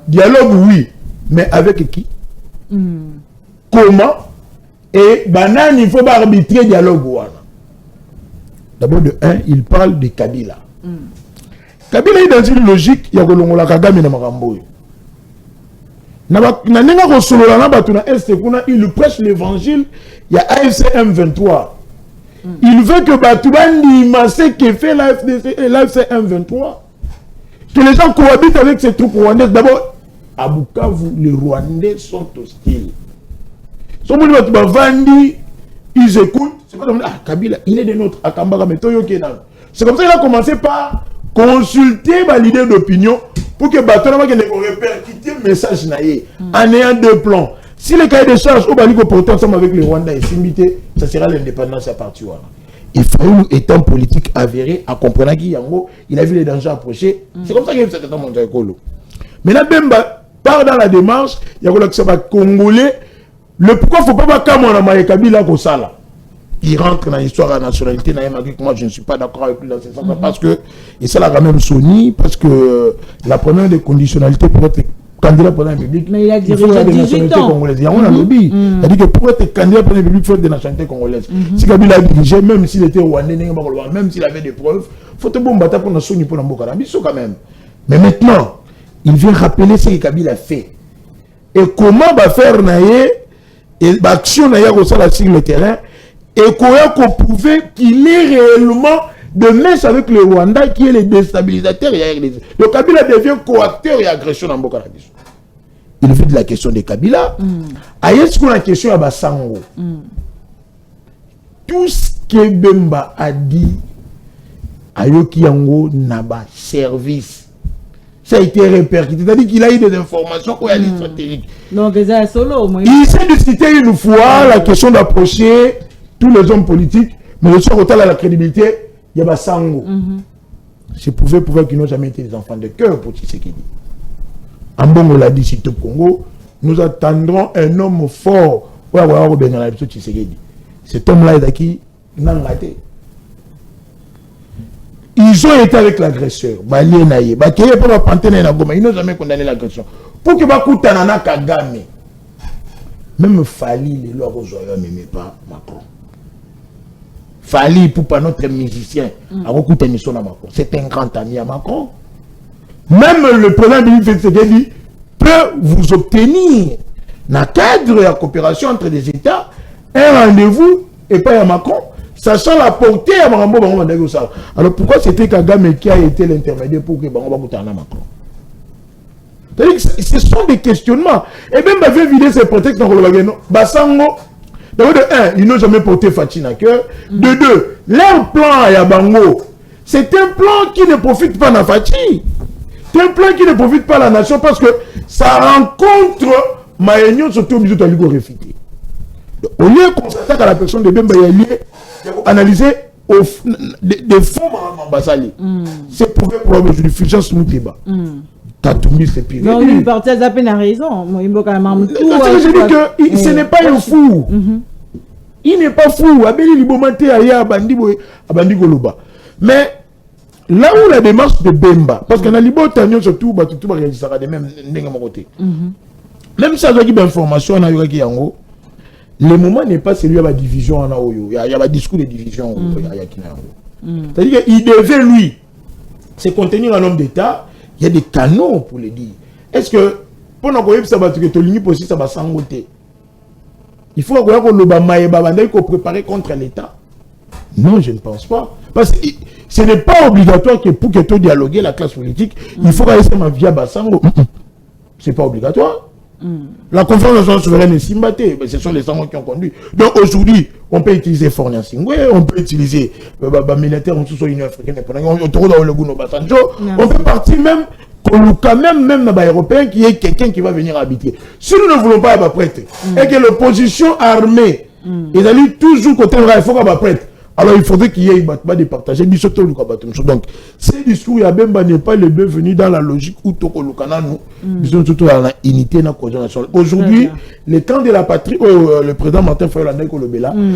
dialogue oui, mais avec qui? Comment? Et banane, il faut arbitrer dialogue. D'abord de un, il parle de Kabila. Kabila est dans une logique, il y a Kolongola Kagame na Marambo. Il prêche l'évangile, il y a AFC M23. Il veut que Batubandi Massé qui fait l'AFC M23, que les gens cohabitent avec ces troupes rwandaises. D'abord, à Bukavu, les Rwandais sont hostiles. Ils écoutent, c'est pas comme Kabila, il est de notre Akambara Metoyo Kenan. C'est comme ça qu'il a commencé par consulter l'idée d'opinion pour que Batona ne répercute le message en ayant deux plans. Si le cahier de charge au Baliko porté ensemble avec les Rwandais est simité, ça sera l'indépendance à partir. Il faut étant politique avéré, à comprendre qu'il a vu les dangers approcher. C'est comme ça qu'il y a eu cet état mondial. Maintenant, Bemba part dans la démarche, il y a un Congolais. Le pourquoi il ne faut pas que Kabila Kosala. Il rentre dans l'histoire de la nationalité. Moi, je ne suis pas d'accord avec lui dans ce sens. Parce que, et ça l'a quand même Sony, parce que la première des conditionnalités pour être candidat pour la République, mais il a dirigé faut des 18 nationalités ans. congolaises. Il y a un lobby. C'est-à-dire que pour être candidat pour la République, il faut des nationalités congolaises. Si Kabila a dirigé, même s'il était rwandais, même s'il avait des preuves, il faut te bombarder pour Sony pour Namboka. Quand même. Mais maintenant, il vient rappeler ce que Kabila a fait. Et comment va faire Naye et l'action Naye sur le terrain. Et qu'on prouver qu'il est réellement de mèche avec le Rwanda qui est le déstabilisateur. Le Kabila devient coacteur et agression dans Mboka. Il veut de la question de Kabila. Est-ce qu'on a la question à Bassango? Tout ce que Bemba a dit, Ayoki Yango n'a pas service. Ça a été répercuté. C'est-à-dire qu'il a eu des informations où il y a des stratégiques. Donc, il s'est décidé une fois la question d'approcher tous les hommes politiques, mais le soir, autant à la crédibilité, il y a Bassango. Je pouvais qu'ils n'ont jamais été des enfants de cœur pour Tshisekedi. En bon, on l'a dit, si au Congo, nous attendrons un homme fort pour avoir Robert Tshisekedi. Cet homme-là est qui n'a raté. Ils ont été avec l'agresseur. Ils n'ont jamais condamné l'agression. Pour que Bakutanana Kagame, même Fali, les lois aux oreilles, n'aimait pas Macron. Fali, pour pas notre musicien, c'est un grand ami à Macron. Même le président de l'Université peut vous obtenir, dans le cadre de la coopération entre les États, un rendez-vous et pas à Macron, sachant la portée à Marambo. Alors pourquoi c'était Kagame qui a été l'intermédiaire pour que Bango Bakutana Macron? Ce sont des questionnements. Et même va vider ces prétextes dans le Bassango. D'abord, de un, ils n'ont jamais porté Fatine à cœur. De deux, leur plan à Yabango, c'est un plan qui ne profite pas de Fatine. C'est un plan qui ne profite pas à la nation parce que ça rencontre Maïnion surtout au milieu de la réfuté. Au lieu qu'on s'attaque à la personne de Bemba Yalié, analyser des fonds Basali. C'est prouvé pour la justification de débat. Non, lui, parti à peine à raison. Je dis que ce n'est pas un fou. Il n'est pas fou. Mais là où la démarche de Bemba, parce qu'on a libo surtout, tout réalisera de même côté. Même si on a des informations, le moment n'est pas celui de la division. Il y a un discours de division. C'est-à-dire qu'il devait, lui, se contenir un homme d'État. Il y a des canaux pour le dire. Est-ce que, pour nous dire que ça va s'engoter, il faut qu'on le préparer contre l'État? Non, je ne pense pas. Parce que ce n'est pas obligatoire que pour que tu dialogues la classe politique, il faut aller via Bassango. Ce n'est pas obligatoire. La conférence nationale souveraine est Simbaté, mais ce sont les Sangos qui ont conduit. Donc aujourd'hui, on peut utiliser Fornia Singwe, on peut utiliser militaire en sous l'Union africaine, on peut partir même, quand même dans l'Européen qui est quelqu'un qui va venir habiter. Si nous ne voulons pas être prêts, et que l'opposition armée, ils allaient toujours côté il faut qu'on soit prête. Alors il faudrait qu'il y ait des partager. Donc, ces discours, n'est pas le bienvenu dans la logique où nous sommes surtout dans l'unité. Aujourd'hui, le camp de la patrie, le président Martin Fayulu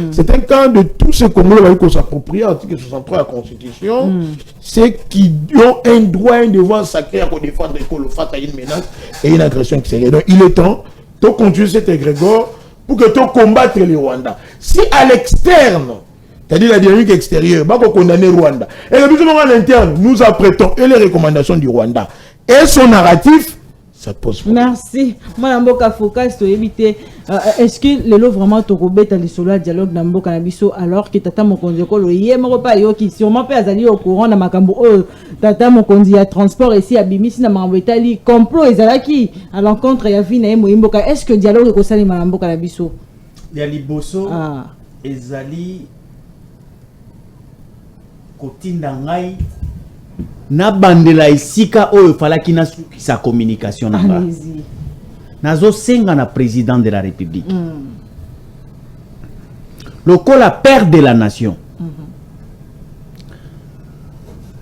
c'est un camp de tous ces Congolais qui s'approprient l'article 63 de la Constitution. C'est qui ont un droit, un devoir sacré à défendre face à une menace et une agression extérieure. Donc il est temps de continuer cet égrégore pour que tu combattes les Rwandais. Si à l'externe, c'est-à-dire la dynamique extérieure, va condamner Rwanda. Et le but à l'interne, nous apprêtons et les recommandations du Rwanda et son narratif, ça pose problème. Merci. Madame Boka Focus, est-ce que le lot vraiment Torobet a le dialogue dans Mboka Nabiso alors que Tata Mokonzi ko le yé pas yo qui sûrement peut azali au courant na makambo Tata Mokonzi ya transport ici à Bimisi na makambo Italie complot ezalaki à l'encontre ya vie na Mboka. Est-ce que dialogue ko sali Madame Boka Nabiso ya liboso ezali kotinda ngai na bandela isika oyo falaki na sa communication na ba nazo senga na président de la République lokola père de la nation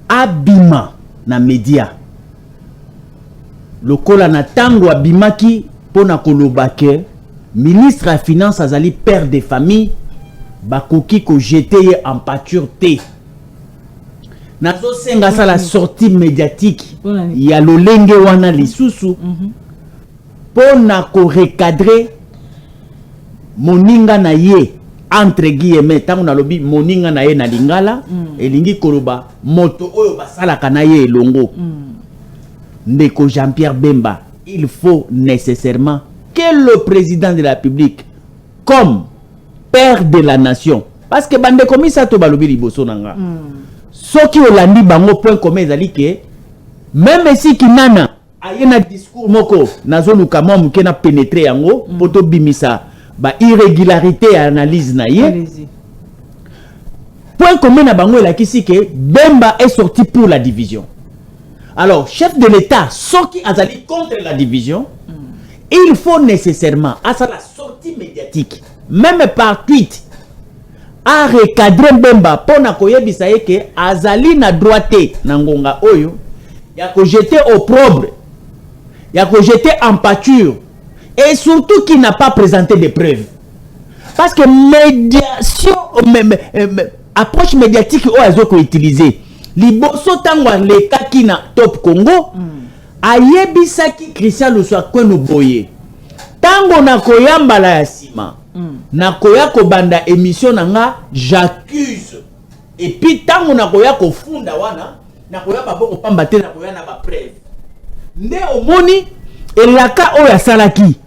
abima na média lokola na tango abimaki pona koloba ke ministre ya finance azali père de famille bakoki ko jeter en pâture te. Nazo senga sa la sortie médiatique ya lolenge wana lisusu pona ko recadrer moninga na ye entre guillemets tango na lobi moninga na ye na lingala elingi koloba moto oyo basalaka na ye elongo ndeko Jean-Pierre Bemba. Il faut nécessairement que le président de la République comme père de la nation, parce que bande komisa to balobi liboso nanga soki olandi bango point commun ezali ke même si kinana ayena discours moko nazoluka mwa muke na pénétrer yango poto bimisa ba irrégularité ya analyse na ye point commun na bango elakisi ke Bemba est sorti pour la division. Alors chef de l'État soki azali contre la division il faut nécessairement à sa la sortie médiatique même par tweet a recadrer Bemba pona koyebisa ke azali na droite na ngonga oyo ya ko jeter opprobre ya ko jeter en pâture et surtout qui n'a pas présenté de preuves parce que médiation approche médiatique o azo ko utiliser liboso tangwa le kaki na Top Congo ayebisaki Christian Luswakweno boye tango na koyamba la sima na koya ko banda émission nanga j'accuse et puis tango na koya ko funda wana na koya ba boko pamba te na koya na ba preuve nde omoni elaka oya salaki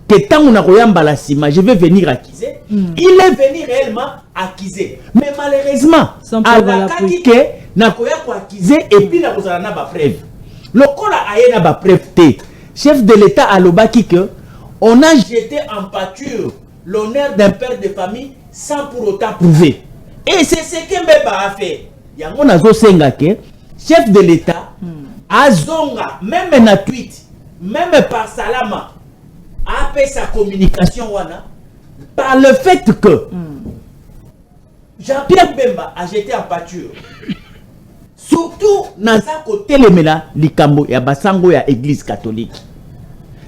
que tango na koyamba la sima je vais venir accuser il est venu réellement accuser mais malheureusement alakaki ke na koya ko accuser et puis na kozala na ba preuve lokola ayena ba preuve te chef de l'État alobaki que on a jeté en pâture l'honneur d'un père de famille sans pour autant prouver. Et c'est ce que Bemba a fait. Yango nazo senga ke chef de l'État azonga même na tweet, même par salama a fait sa communication wana par le fait que Jean-Pierre Bemba a jeté en pâture. Surtout naza côté lemela likambo ya basango ya église catholique.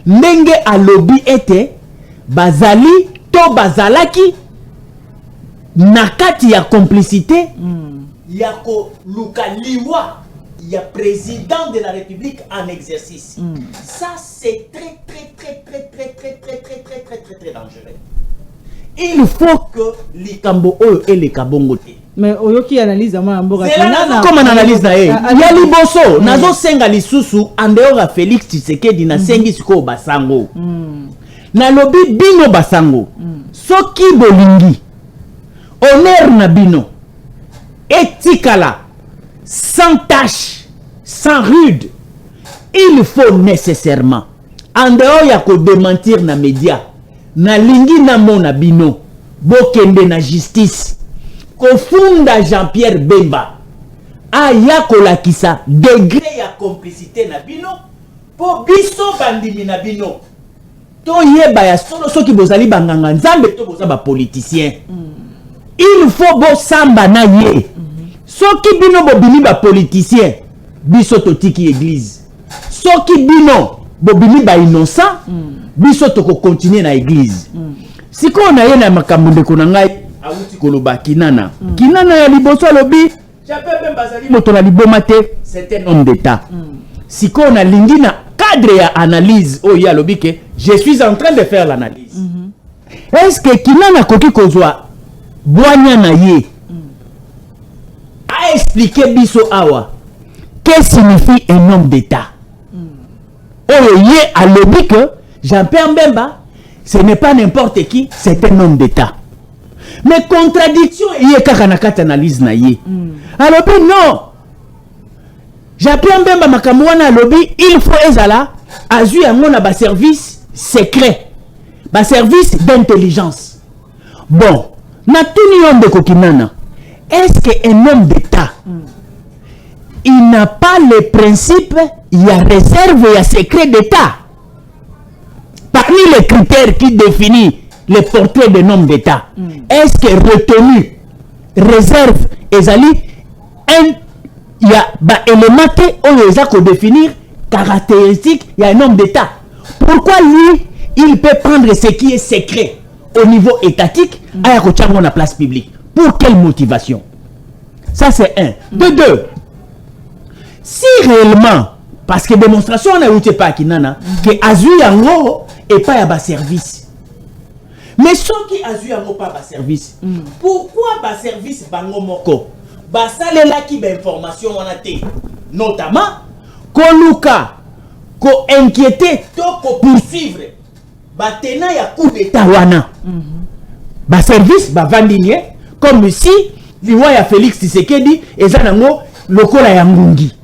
Ndenge alobi était bazali to bazalaki nakati ya complicité ya ko luka liwa ya président de la République en exercice. Ça c'est très dangereux. Il faut que likambo oyo et les kabongote. Mais oyoki analyse ama mboka comme analyse na ye ya liboso nazo senga lisusu andeora Félix Tshisekedi na sengi siko basango na lobi bino basango soki bolingi honneur na bino etikala sans tache sans rude il faut nécessairement en dehors ya ko démentir na média na lingi na mona bino bokende na justice kofunda Jean-Pierre Bemba aya kolakisa degré ya complicité na bino po biso bandimi na bino to yeba ya solo soki bozali banganga nzambe to boza ba politicien il faut bo samba na ye soki bino bobimi ba politicien biso totiki église soki bino bobimi ba innocent biso toko continuer na église siko na ye na makambo ndeko na ngai awuti koloba kinana kinana ya liboso lobi Jean-Pierre Bemba zali moto na liboma te c'est un homme d'état siko na lingi na cadre ya analyse oyo ya lobi ke je suis en train de faire l'analyse est-ce que kinana koki kozwa boanya na ye a expliqué biso awa que signifie un homme d'état oyo ye a lobi que Jean-Pierre Bemba ce n'est pas n'importe qui, c'est un homme d'état. Mais contradiction, il y a une analyse na ye. Alors non. Jean-Pierre Bemba makamwana lobby, il faut ezala azu yango na ba service secret. Ba service d'intelligence. Bon, na tuni yombe kokinana. Est-ce qu'un homme d'état il n'a pas le principe, il y a réserve, il y a secret d'état. Parmi les critères qui définissent le portrait d'un homme d'État, est-ce que retenu, réserve, ezali, il y a un élément qui définir caractéristique, il y a un homme d'État. Pourquoi lui, il peut prendre ce qui est secret au niveau étatique à la place publique? Pour quelle motivation? Ça c'est un. De deux, si réellement, parce que démonstration on a eu pas kinana, que azu yango et pas à bas service. Mais ceux qui azu yango pas bas service. Pourquoi bas service bango moko? Bas salela qui ba information on a té. Notamment koluka ko inquiéter to ko poursuivre. Ba tena ya coup d'état wana. Bas service ba vandinier comme si liwa ya Félix Tshisekedi ezanango lokola ya ngungi.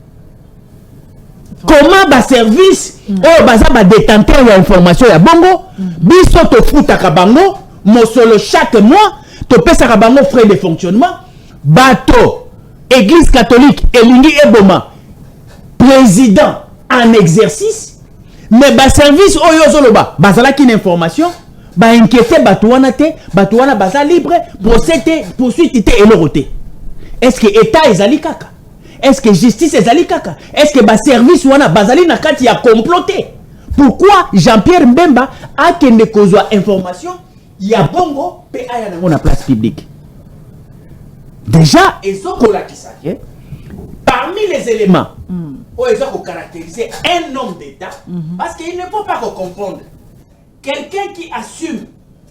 Comment ba service oh baza ba détenteur ya information ya bongo biso to futaka bango mosolo chaque mois to pesa bango frais de fonctionnement bato église catholique elingi eboma président en exercice mais ba service oyo zoloba bazala ki information ba inquiéter bato wana te bato wana baza libre poursuite te eloroté. Est-ce que état ezali kaka? Est-ce que justice ezali kaka? Est-ce que ba service wana bazali na kati ya comploté? Pourquoi Jean-Pierre Bemba a kende kozwa information ya bongo pe aya nango na place publique? Déjà ezokola kisake parmi les éléments où ils ont caractérisé un homme d'État parce qu'il ne faut pas confondre quelqu'un qui assume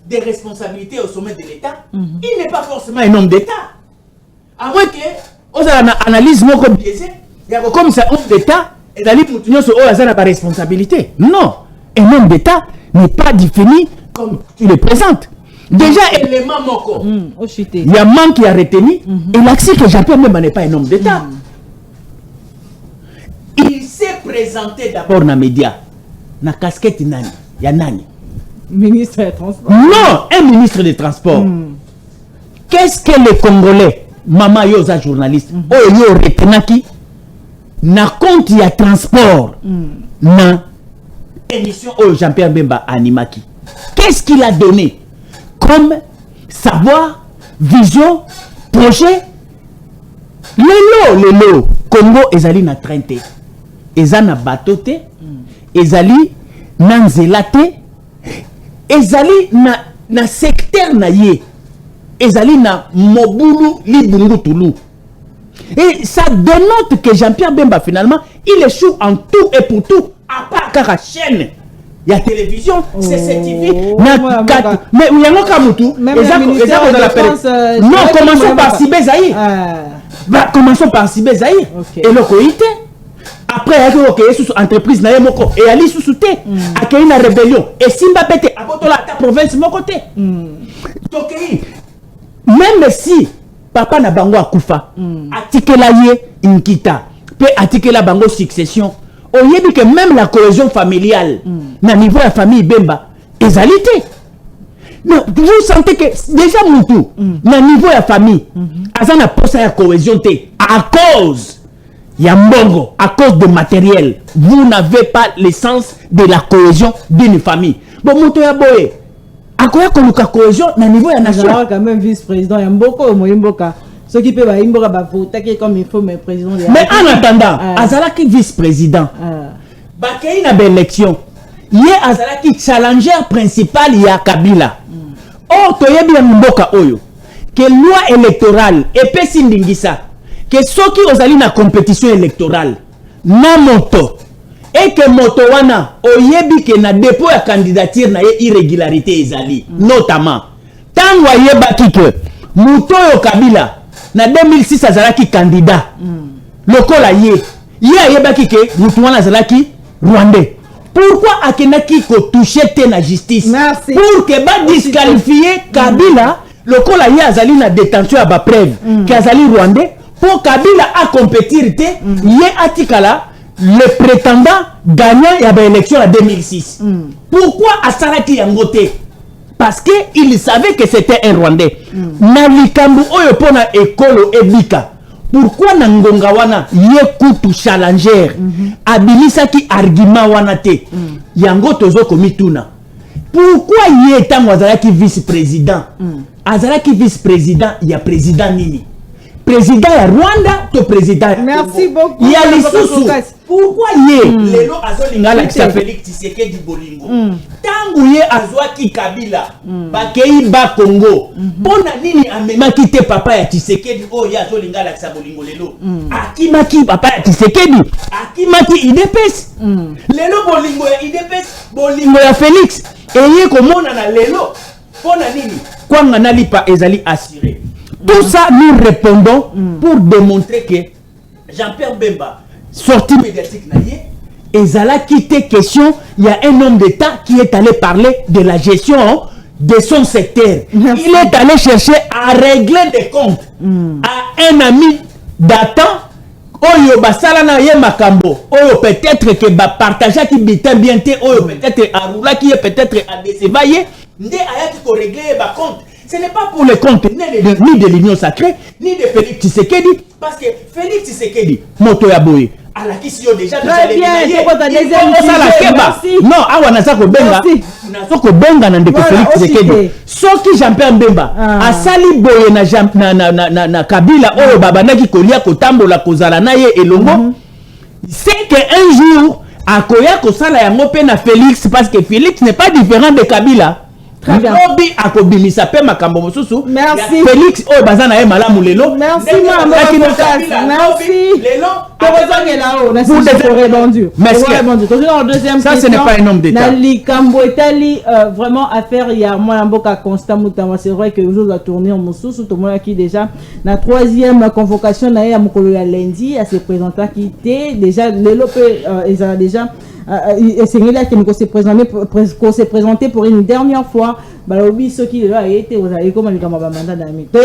des responsabilités au sommet de l'État, il n'est pas forcément un homme d'État. À moins que on a une analyse moko biaisée, il y a comme ça homme d'État et d'aller pour tenir sur la responsabilité. Non, un homme d'État n'est pas défini comme tu le présentes. Déjà, élément moko. Il y a un manque qui a retenu et l'accès que Jean-Pierre Bemba n'est pas un homme d'État. Il s'est présenté d'abord dans les médias, dans la casquette nani, ya nani. Ministre des Transports. Non, un ministre des Transports. Qu'est-ce que les Congolais, Mama Yoza journaliste, Oyo Retenaki, na compte ya transport, na émission Jean-Pierre Bemba animaki. Qu'est-ce qu'il a donné comme savoir, vision, projet? Lelo, Congo ezali na train te, ezana bateau te, ezali na nzela te, ezali na secteur na ye, ezali na mobulu libungu tulu. Et ça dénote que Jean-Pierre Bemba finalement il échoue en tout et pour tout, à part car la chaîne il y a télévision, CCTV, mais il y a un Kamutu, non, commençons par Sibé Zahir. Commençons par Sibé Zahir. Et le Koïté. Après, il y a une entreprise et Ali Sousouté, il y a une rébellion. Et Simba Pété, à la province de mon côté. Même si papa n'a bango à Koufa, article la Nkita, peut article la bango succession, On y dit que même la cohésion familiale, na niveau de la famille Bemba, égalité. Non, vous sentez que déjà Moutou, na niveau de la famille, Azan a posé la cohésion à cause Yambongo, à cause de matériel. Vous n'avez pas l'essence de la cohésion d'une famille. Bon, Moutou Yaboye, à quoi qu'on a cohésion na niveau de la nation? Quand même vice-président Yamboko, Moyimboka. Ce qui peut voter comme il faut, mais président. Mais en attendant, Azalaki vice-président, Bakei na élection, yé Azalaki challenger principal ya Kabila. Oh, toyebi ya mboka oyo, que loi électorale epesi ndingisa, que soki ozali na compétition électorale, na moto, et que moto wana oyebi que na dépôt ya candidature na ye irrégularité ezali, notamment, tango yebaki que moto yo Kabila, na 2006 azalaki candidat lokola ye ayebaki ke mutu wana azalaki rwandais. Pourquoi akenaki ko toucher te na justice? Merci. Pour que ba disqualifier Kabila lokola ye azali na détention ya ba preuve que azali rwandais, pour Kabila a compétir te ye atikala le prétendant gagnant ya ba élection en 2006. Pourquoi asalaki yango te? Parce qu'il savait que c'était un Rwandais. Nalikambu oyo pona ekolo ebika. Pourquoi nangonga wana yekutu challenger abilisa ki argument wana te yango tozo komituna. Pourquoi yetango azalaki vice-président? Azalaki vice-président ya président nini? Président ya Rwanda to président ya Merci Congo. beaucoup. Ya lisusu. Pourquoi ye lelo azolingala kisa Félix Tshisekedi bolingo? Tangu ye azwaki Kabila bakei ba Congo. Pona nini amemaki te papa ya Tshisekedi oyo azolingala kisa bolingo lelo? Akimaki papa ya Tshisekedi, akimaki IDPS. Lelo bolingo ya IDPS, bolingo ya Félix eye komona na lelo. Pona nini? Kwanga nalipa ezali assuré. Tout ça, nous répondons pour démontrer que Jean-Pierre Bemba, sorti médiatique, et Zala quitté question, il y a un homme d'État qui est allé parler de la gestion de son secteur. Merci. Il est allé chercher à régler des comptes à un ami datant. Oyo basala na ye makambo oyo peut-être que ba partager qui bitin bien té oyo peut-être arula qui est peut-être à décevailler ndé ayaki ko régler ba compte. Ce n'est pas pour le compte ni de l'Union sacrée, ni de Félix Tshisekedi, parce que Félix Tshisekedi, Moto Yaboye, à la question déjà de très bien, c'est quoi ta deuxième sujet? Non, awa nazako benga, nazako benga na ndeko Félix Tshisekedi. Soki Jean-Pierre Bemba, asali boye na Kabila oyo babanaki kolia kotambola kozala na ye elongo, c'est que un jour akoya kosala yango pe na Félix, parce que Félix n'est pas différent de Kabila. Merci. Félix oh bazana e malamu lelo. Merci merci. Ça ce n'est pas un homme d'État. Vraiment affaire il y a moi mboka constant mutama. C'est vrai que les jours va tourner en mususu tout le monde qui déjà la troisième convocation na ya mokolo ya lundi à se présenter qui était déjà lelo ils ont déjà c'est là qui nous s'est présenté pour une dernière fois. Balobi ceux qui là été vous avez comment les camarades mandat d'ami to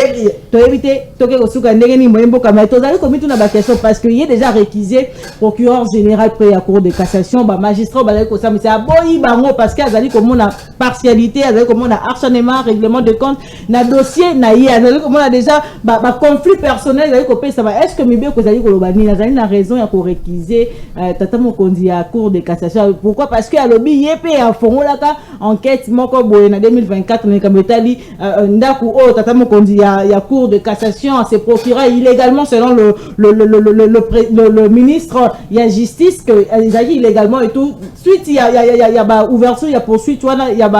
éviter toke kosuka ndenge ni moyembo kama to zali komitu na ba question parce que il est déjà réquisé procureur général près à cour de cassation ba magistrat ba ko ça mais c'est aboyi bango parce que azali comme on a partialité azali comme on a acharnement règlement de compte na dossier na yi azali comme on a déjà ba conflit personnel azali ko ça va est-ce que mibe ko zali ko lobani azali na raison ya ko réquiser tata mokondi à cour de cassation pourquoi parce que alobi yepé a fongolaka enquête moko boye na 2024 Nekametali ndaku o tata mokondi ya cour de cassation s'est procuré illégalement selon le ministre il y a justice que il a dit illégalement et tout suite il y a ba ouverture il y a poursuite wana il y a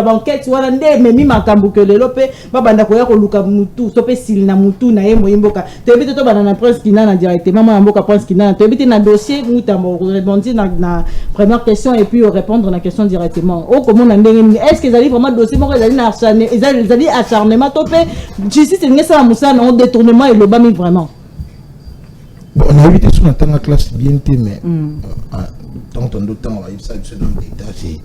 enquête wana nde memi makambu que le lope ba banda ko ya ko luka mutu to pe silina mutu na ye moyimboka to ebite to bana na presse kinana directement ma mboka presse kinana to ebite na dossier mutambo répondre na première question et puis répondre na question directement o comment na ndenge est-ce que ils vraiment dossier moko ils allaient acharnement topé justice c'est ça musa non détournement et le bami vraiment on a évité sur la classe bien mais tant on doute temps ça ce nom d'état c'est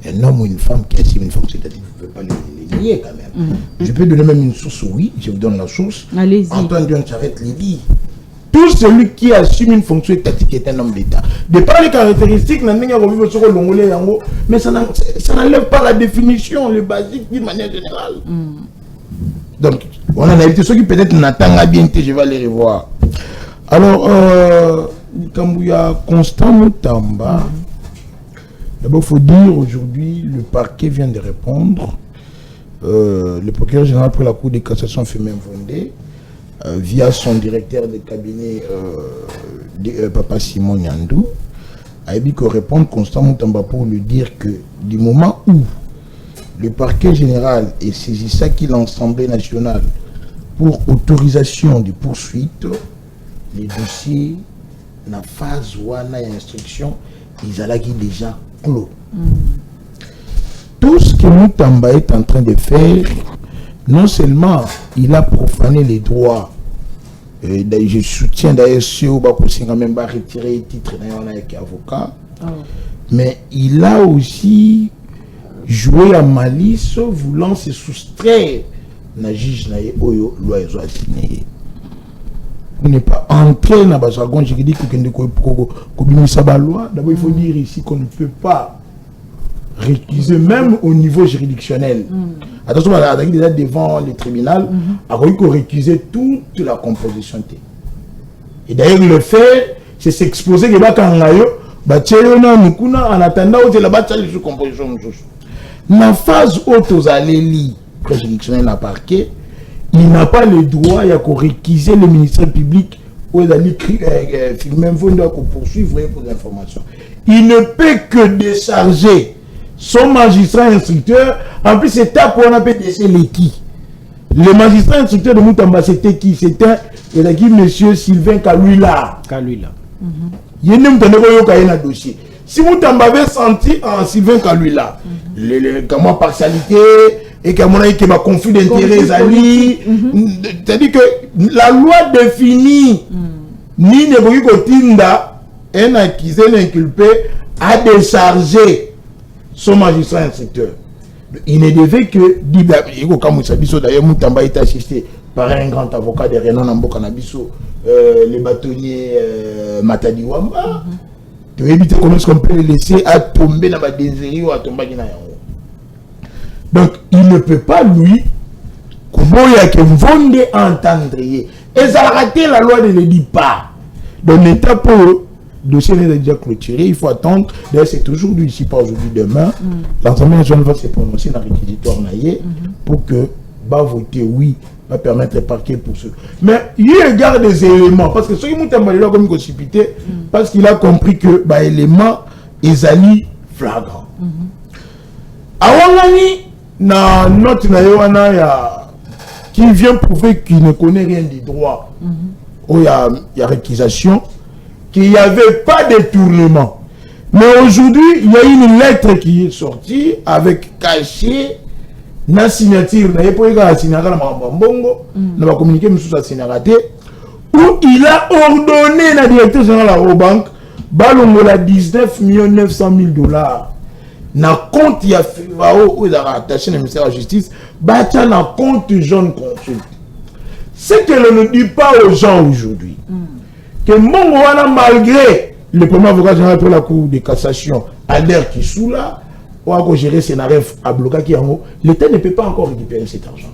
un homme ou une femme qui a une fonction, c'est-à-dire que vous ne pouvez pas les lier quand même. Je peux donner même une source, oui, je vous donne la source. Allez-y. Antoine Dion Charette Lévy, tout celui qui assume une fonction étatique est un homme d'État. De par les caractéristiques, mais ça n'enlève pas la définition, le basique d'une manière générale. Donc, on a été ceux qui peut-être n'attendent bien, je vais les revoir. Alors, comme il y a Constant Mutamba, d'abord, il faut dire aujourd'hui, le parquet vient de répondre. Le procureur général pour la Cour de cassation Firmin Vondé, via son directeur de cabinet, Papa Simon Nyandou, a dit qu'on répond Constant Mutamba pour lui dire que du moment où le parquet général est saisi ça qui l'Assemblée nationale pour autorisation de poursuite, les dossiers, la phase où il y a instruction, ils allaient déjà clos. Tout ce que Mutamba est en train de faire, non seulement il a profané les droits, je soutiens d'ailleurs ceux qui ont même retiré le titre avec avocat, mais il a aussi joué à malice voulant se soustraire na juge na oyo loi ezo assigné. On n'est pas entré dans le jargon juridique que la loi. D'abord, il faut dire ici qu'on ne peut pas récuser même au niveau juridictionnel. Attention, on a déjà devant le tribunal, il faut récuser toute la composition. Et d'ailleurs, le fait, c'est s'exposer que en attendant la composition. La phase haute aux allées préjuridictionnelle à parquet, il n'a pas le droit de réquiser le ministère public ou d'aller même pour poursuivre pour l'information. Il ne peut que décharger son magistrat instructeur. En plus, c'est ça pour on appelle qui. Le magistrat instructeur de Mutamba, c'était qui? C'était monsieur Sylvain Kalwila. Il y a un dossier. Si Mutamba avait senti en Sylvain Kalwila, comment partialité, et qu'il y a un conflit d'intérêts, c'est-à-dire que la loi définit ni ne un accusé, un inculpé à décharger son magistrat instructeur. Il ne devait que d'ailleurs Mutamba est assisté par un grand avocat de renom en Bokanabiso, le bâtonnier Matadi Wamba. Tu veux éviter comment est-ce qu'on peut le laisser à tomber dans la désirée ou à tomber dans la. Donc, il ne peut pas, lui, comment il y a que Vondé entendre. Et ça a raté, la loi ne le dit pas. Donc, l'état pour le dossier est déjà clôturé, il faut attendre. D'ailleurs, c'est aujourd'hui, ici, pas aujourd'hui, demain. L'Assemblée nationale va se prononcer dans le réquisitoire pour que, va voter oui, va permettre le parquet pour ceux. Mais il regarde des éléments, parce que ceux qui m'ont là comme précipité, parce qu'il a compris que, bah, éléments, ils allaient flagrants. Awangani, na note na yoana qui vient prouver qu'il ne connaît rien du droit, où il y a réquisition, qu'il n'y avait pas de détournement. Mais aujourd'hui, il y a une lettre qui est sortie avec cachet, na signature, na communiqué où il a ordonné la directrice générale de la banque, balongola 19 900 000 $. Na compte ya FIVAO où il a attaché le ministère de la Justice, bâti na compte jeune consulte. Ce que l'on ne dit pas aux gens aujourd'hui, que Mongoana, malgré le premier avocat général pour la Cour de cassation, Albert Kissoula, ou à gérer Sénaref à bloquer qui en haut, l'État ne peut pas encore récupérer cet argent.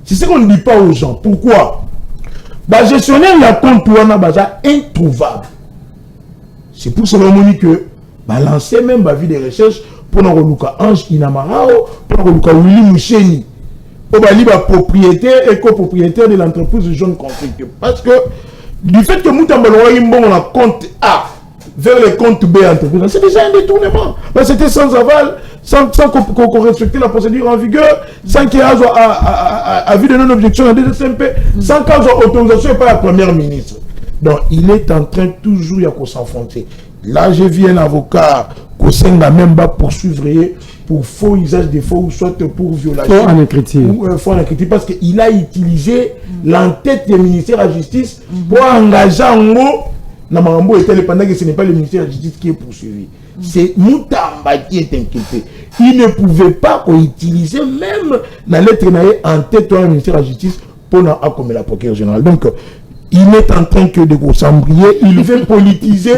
C'est ce qu'on ne dit pas aux gens. Pourquoi? Bah, gestionnaire la compte Ouana Baza introuvable. C'est pour cela que balancer même ma vie de recherche pour nous relouka Ange Inamarao, pour nous relouka Willy Moucheni, pour nous propriétaire et copropriétaire de l'entreprise de Jeune Conflict. Parce que du fait que Mutamba Loyimbo a compte A vers le compte B entreprise, c'est déjà un détournement. C'était sans aval, sans qu'on respecte la procédure en vigueur, sans qu'il y ait avis de non-objection à DSMP, sans qu'il y ait autorisation par la première ministre. Donc il est en train toujours de s'enfoncer. Là, j'ai vu un avocat qui n'a même pas poursuivre pour faux usage des faux, soit pour violation. Faux en écriture. Faux en écriture, parce qu'il a utilisé l'entête du ministère de la Justice pour engager en gros. Pendant que ce n'est pas le ministère de la Justice qui est poursuivi. C'est Mutamba qui est inquiété. Il ne pouvait pas utiliser même la lettre en tête du ministère de la Justice pour comme la procureur générale. Donc, il est en train que de s'embrouiller, il veut politiser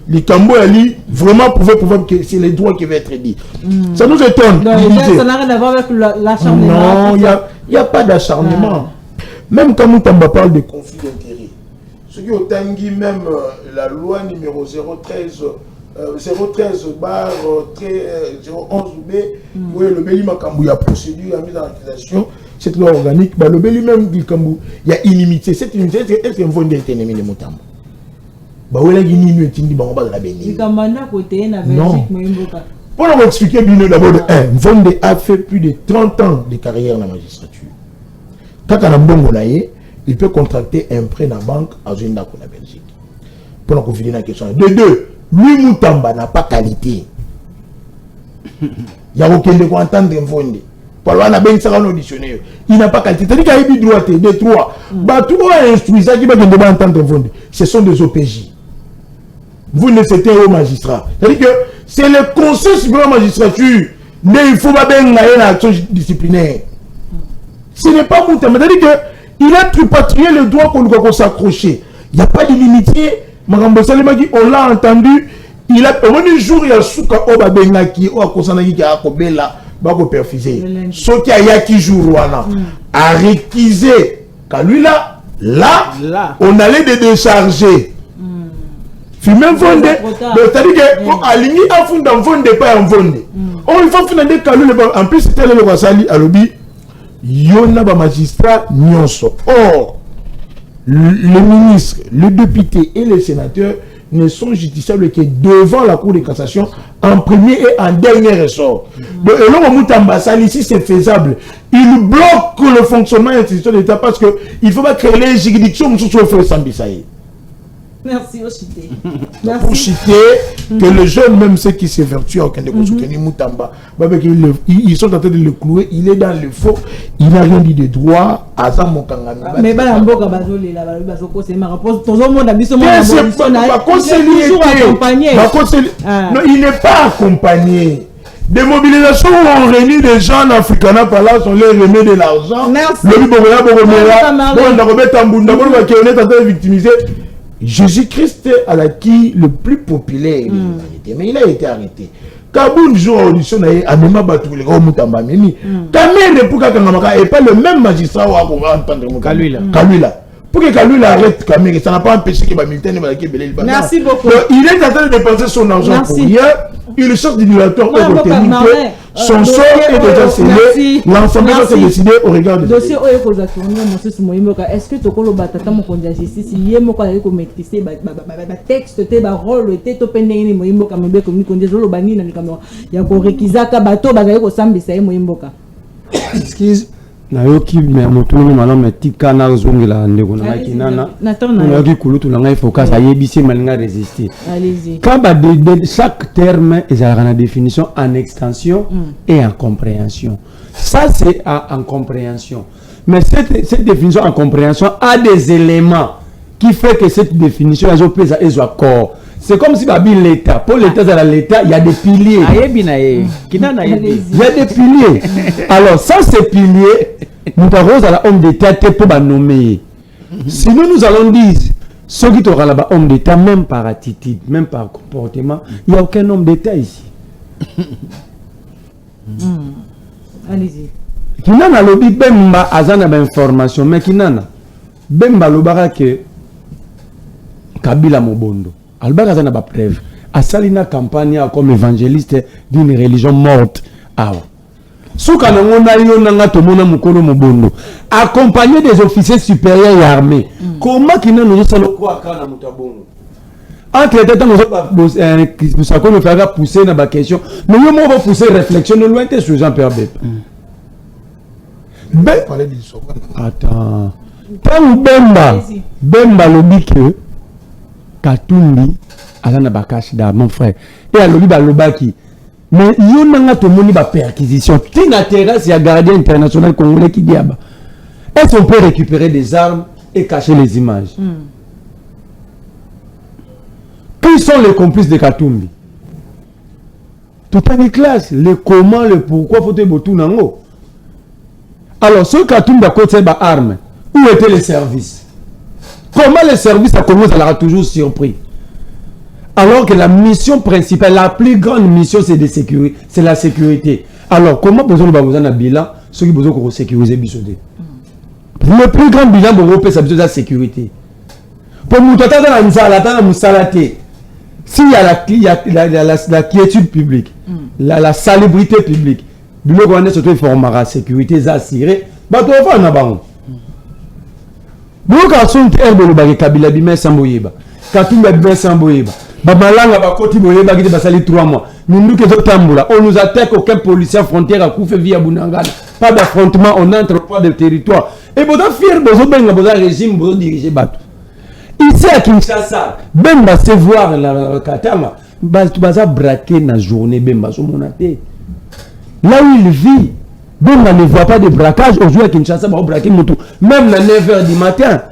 les Cambodgiens, vraiment prouver que c'est les droits qui vont être dit. Ça nous étonne. Ça n'a rien à voir avec l'acharnement. Non, il n'y a pas d'acharnement. Même quand Moutamba parle de conflit d'intérêts, ce qui est au Tanguy, même la loi numéro 013 bar 011B, où le Béli Makambou, il y a procédure, il y a mise en accusation, cette loi organique, le Béli même, il y a inimité. Cette inimité, est-ce qu'un fond d'intérêt de Moutamba? Où est-ce qu'il y a une non. Pour vous expliquer, d'abord, Mvonde a fait plus de 30 ans de carrière dans la magistrature. Quand il peut contracter un prêt dans la banque à une banque en Belgique. Pour nous confiner la question. De deux, lui, Moutamba n'a pas qualité. Il n'y a aucun de quoi entendre Mvonde. Il n'a pas qualité. C'est-à-dire qu'il y a eu droit de trois. Tout le monde instruit ça qui va entendre Mvonde. Ce sont des OPJ. Vous ne c'était au magistrat. C'est-à-dire que c'est le conseil supérieur de la magistrature. Mais il faut pas bien une action disciplinaire. Ce n'est pas Moutamba. C'est-à-dire qu'il a tripatouillé le droit qu'on doit s'accrocher. Il n'y a pas d'illimité. On l'a entendu. Il a un jour, il y a Souka Oba Bengaki, ou à Kosanagi qui a Kobela, Bako perfusé. Ce qui a Yaki Jourouana a réquisé. Quand lui là, on allait de décharger. Même Vonde, c'est-à-dire qu'on aligne un fond d'un Vonde, pas un Vonde. Il faut finalement que en plus, c'était le Wassali à l'objet. Yona ba magistrat nyonso. Or, le ministre, le député et les sénateurs ne sont justiciables que devant la Cour de cassation en premier et en dernier ressort. Donc, ici c'est faisable. Il bloque le fonctionnement de l'institution d'État parce qu'il ne faut pas créer les juridictions sur le feu Sambisaï. Merci aussi. Pour citer que les jeunes, même ceux qui s'évertuent à aucun de soutenir Moutamba, ils sont en train de le clouer, il est dans le faux, il n'a rien dit de droit à ça mon kangami. Mais il n'est pas accompagné. Des mobilisations où on réunit des gens africains par là, on leur remet de l'argent. Merci. Jésus-Christ a l'acquis le plus populaire, mais il a été arrêté. Kaboun joue en audition à Nema Batou, les gros Moutamba Mimi. Kamere pour Kakamaka et pas le même magistrat qu'on va entendre Kalula. Pour que Kalula arrête Kamere, ça n'a pas empêché que les militaires ne soient pas. Merci beaucoup. Il est en train de dépenser son argent pour rien. Il cherche des dilateurs au côté. Son sort est déjà scellé. L'ensemble s'est décidé au regard de dossier. Est-ce que tu as batata mon conduit justice il y a mon collègue comme maîtriser texte te rôle te to pendeni moyimbo ka mbe comme conduit zolo bani na kamera ya ko rekizaka bato bazali ko sambisa moyimbo ka excuse na yoki me motulu malon me tikana zongela ndeko na kinana na yoki kulutu na ngai focus ayebisi malinga résister. Allez-y. Quand chaque terme est à la définition en extension et en compréhension. Ça c'est en compréhension. Mais cette définition en compréhension a des éléments qui fait que cette définition est accord. C'est comme si l'État, pour l'État, il y a des piliers. Il y a des piliers. Alors, sans ces piliers, nous avons un homme d'État pour nommer. Sinon, nous allons dire, ceux qui auront là-bas, homme d'État, même par attitude, même par comportement, il n'y a aucun homme d'État ici. Allez-y. Kinana lobi bemba azana ba information mais kinana bemba lobara que Kabila Mobondo albaka azana ba preuve asalina campagne comme évangéliste d'une religion morte awa souka ngona yo nanga tomona mukolo Mobondo accompagné des officiers supérieurs et armés comment kinana yo salo kwa kana mutabongo entre temps nous ça qu'on faire pousser na ba question mais yo mo va pousser réflexion no loin sur Jean-Pierre Bep. Attends. Tant Bemba lobi que Katumbi alana bakashi da mon frère et à lobi balobaki mais yo nanga to moni ba perquisition tina terrasse ya gardien international congolais qui diaba est-ce qu'on peut récupérer des armes et cacher les images? Qui sont les complices de Katumbi? Tout en classe le comment le pourquoi faut te botou nango. Alors, ceux qui ont côté des armes, où étaient les services? Comment le service à Congo sera toujours surpris? Alors que la mission principale, la plus grande mission, c'est de sécurité, c'est la sécurité. Alors, comment besoin de bilan, ceux qui ont besoin de sécuriser Bissodé? Le plus grand bilan de l'Europe, c'est la sécurité. Pour nous, s'il y a la quiétude publique, la salubrité publique, il y a la sécurité, ça assuré, bah, tu vas faire un abandon. Donc, quand on est Kabila Bimé Samboyeba, Katumba Bimé Samboyeba, Babalanga Bakoti Boyeba qui basali 3 mois. Nous nous on nous attaque, aucun policier frontière à Koufé via Bunangana. Pas d'affrontement, on entre pas de territoire. Et vous êtes fiers de votre régime pour diriger Batou. Ici à Kinshasa, Bemba se voir la Katama, tu vas braquer la journée Bemba sur mon athée. Là où il vit, Bemba ne voit pas de braquage. Aujourd'hui à Kinshasa, on va braquer Moutou. Même à 9h du matin.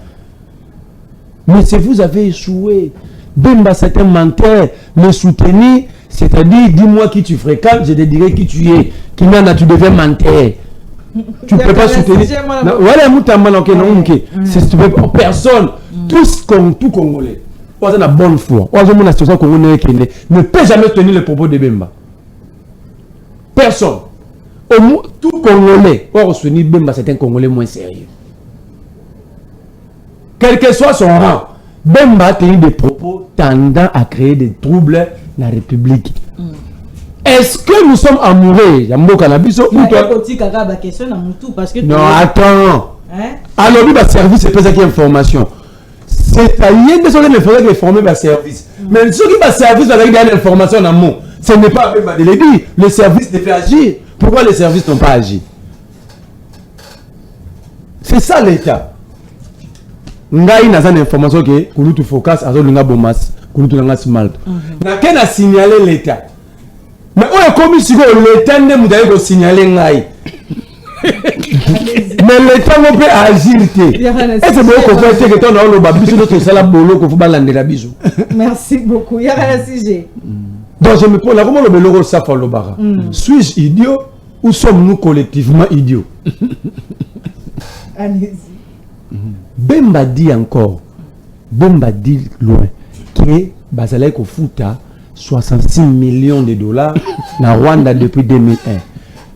Mais si vous avez échoué, Bemba c'est un menteur, me soutenir, c'est-à-dire dis-moi qui tu fréquentes, je te dirai qui tu es. Qui n'a tu deviens menteur. Tu ne peux pas soutenir. Voilà, personne, tous comme tout Congolais, on a la bonne foi. On a la situation congolaise ne peut jamais tenir le propos de Bemba. Personne. Tout Congolais, on soutenir Bemba, c'est un Congolais moins sérieux. Quel que soit son rang, Bemba a tenu des propos tendant à créer des troubles dans la République. Est-ce que nous sommes amoureux? Non, attends. Alors, il service, c'est pas ça qui est information. C'est-à-dire que les gens qui former le service. Mais ceux qui ont service avec des informations en amont, ce n'est pas Bemba de le dire. Le service devait agir. Pourquoi les services n'ont pas agi? C'est ça l'État. Ngai n'a pas d'information que Kouloutou Focus a zonga bomas, Kouloutou Nanga Smalt. N'a qu'à a signalé l'État. Mais on a commis si l'État ne m'a pas signalé Ngai. Mais l'État ne peut agir. Et c'est bon qu'on fait que ton nom va biso notre sala bolo qu'on faut balander la bisou. Merci beaucoup. Il y a un sujet. Donc je me pose là comment le beloro ça fait le bara. Suis-je idiot ou sommes-nous collectivement idiots? Allez-y. Bemba dit encore, Bemba dit loin, que Bazalek au Fouta 66 millions de dollars dans Rwanda depuis 2001.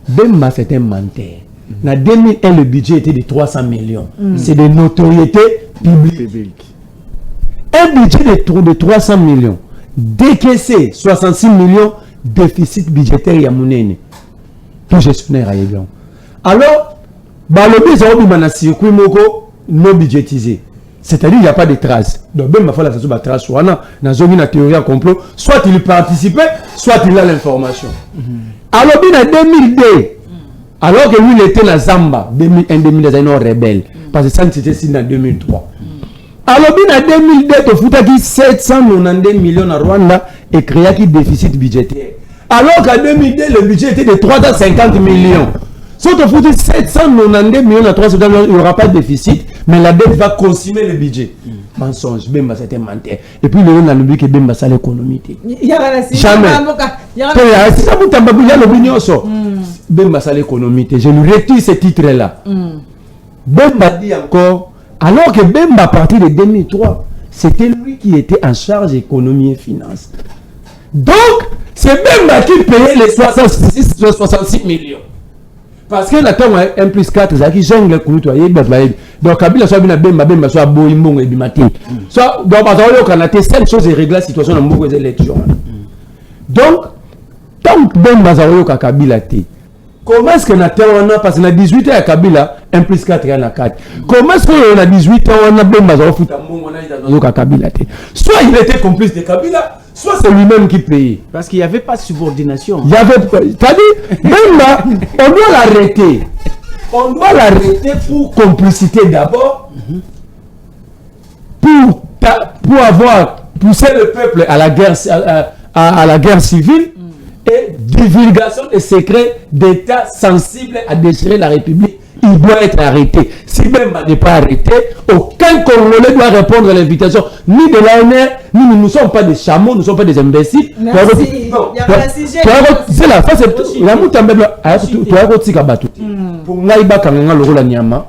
Bemba c'est un menteur. En 2001, le budget était de 300 millions. C'est de notoriété publique. Un budget de 300 millions. Décaissé 66 millions, déficit budgétaire Yamounene. Tout gestionnaire à Yébion. Alors, le bizarre circuit moko non budgétisé. C'est-à-dire qu'il n'y a pas de traces. Donc, même il faut la trace soit dans une théorie en complot, soit il participait, soit il a l'information. Alors, en 2002, alors que lui il était dans Zamba, 2001-2002, il était rebelle. Parce que ça c'était signé en 2003. Alors, en 2002, il faut qu'il 792 millions en Rwanda et créé un déficit budgétaire. Alors qu'en 2002, le budget était de 350 millions. Si on fout 792 millions à 300 millions, il n'y aura pas de déficit, mais la dette va consumer le budget. Mensonge, Bemba c'est un menteur. Et puis le on a oublié que Bemba c'est l'économie. Jamais. C'est ça vous t'embabouillez l'opinion. Bemba c'est l'économie. Je lui retire ce titre-là. Bemba dit encore, alors que Bemba à partir de 2003, c'était lui qui était en charge économie et finances. Donc, c'est Bemba qui payait les 66 millions. Parce que la temps 1 plus 4, c'est qui jongle le couteau. Donc, Kabila soit bien Bemba soit beau, imbong et bimati. Soit, donc, on a seule chose et régler la situation dans beaucoup d'élections. Donc, tant que Bemba soit Kabila, comment est-ce qu'on a parce qu'on a 18 ans à Kabila, 1 plus 4 et 4. Comment est-ce qu'on a 18 ans, on a Bemba soit Kabila. Soit il était complice de Kabila, soit c'est lui-même qui payait. Parce qu'il n'y avait pas de subordination. Il y avait, c'est-à-dire, Bemba, on doit l'arrêter. On doit l'arrêter pour complicité d'abord, pour avoir poussé le peuple à la guerre civile et divulgation des secrets d'État sensibles à déchirer la République. Il doit être arrêté. Si Bemba n'est pas arrêté, aucun Congolais doit répondre à l'invitation, ni de l'ANR, ni nous ne sommes pas des chameaux, nous ne sommes pas des imbéciles. Merci. C'est la face. La moutambe, pour Naïba Kanganga Loro la Nyama,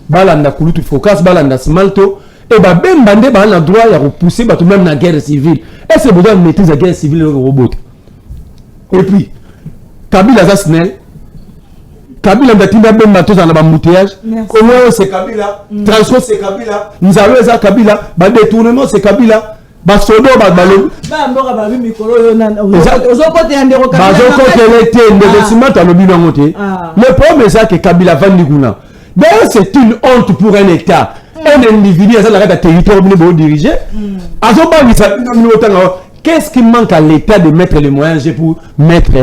Balanda Kulutu Focus, Balanda Smalto, et bah ben bandé bah on a droit à repousser bah tout même la guerre civile. Et c'est besoin de maîtriser la guerre civile le robot. Et puis Kabila Zasnel, Kabila Ndatinda ben bateau dans l'embouteillage. Comment c'est Kabila, transport c'est Kabila, nous avons ça Kabila, bah détournement c'est Kabila. Basodo babalo ba mbora ba mi mikolo yo na ozokote ya ndero Kabila bazokote l'été négociement à l'obino monté le problème c'est que Kabila vandi kuna d'ailleurs c'est une honte pour un état un individu à la territoire pour diriger qu'est-ce qui manque à l'état de mettre les moyens pour mettre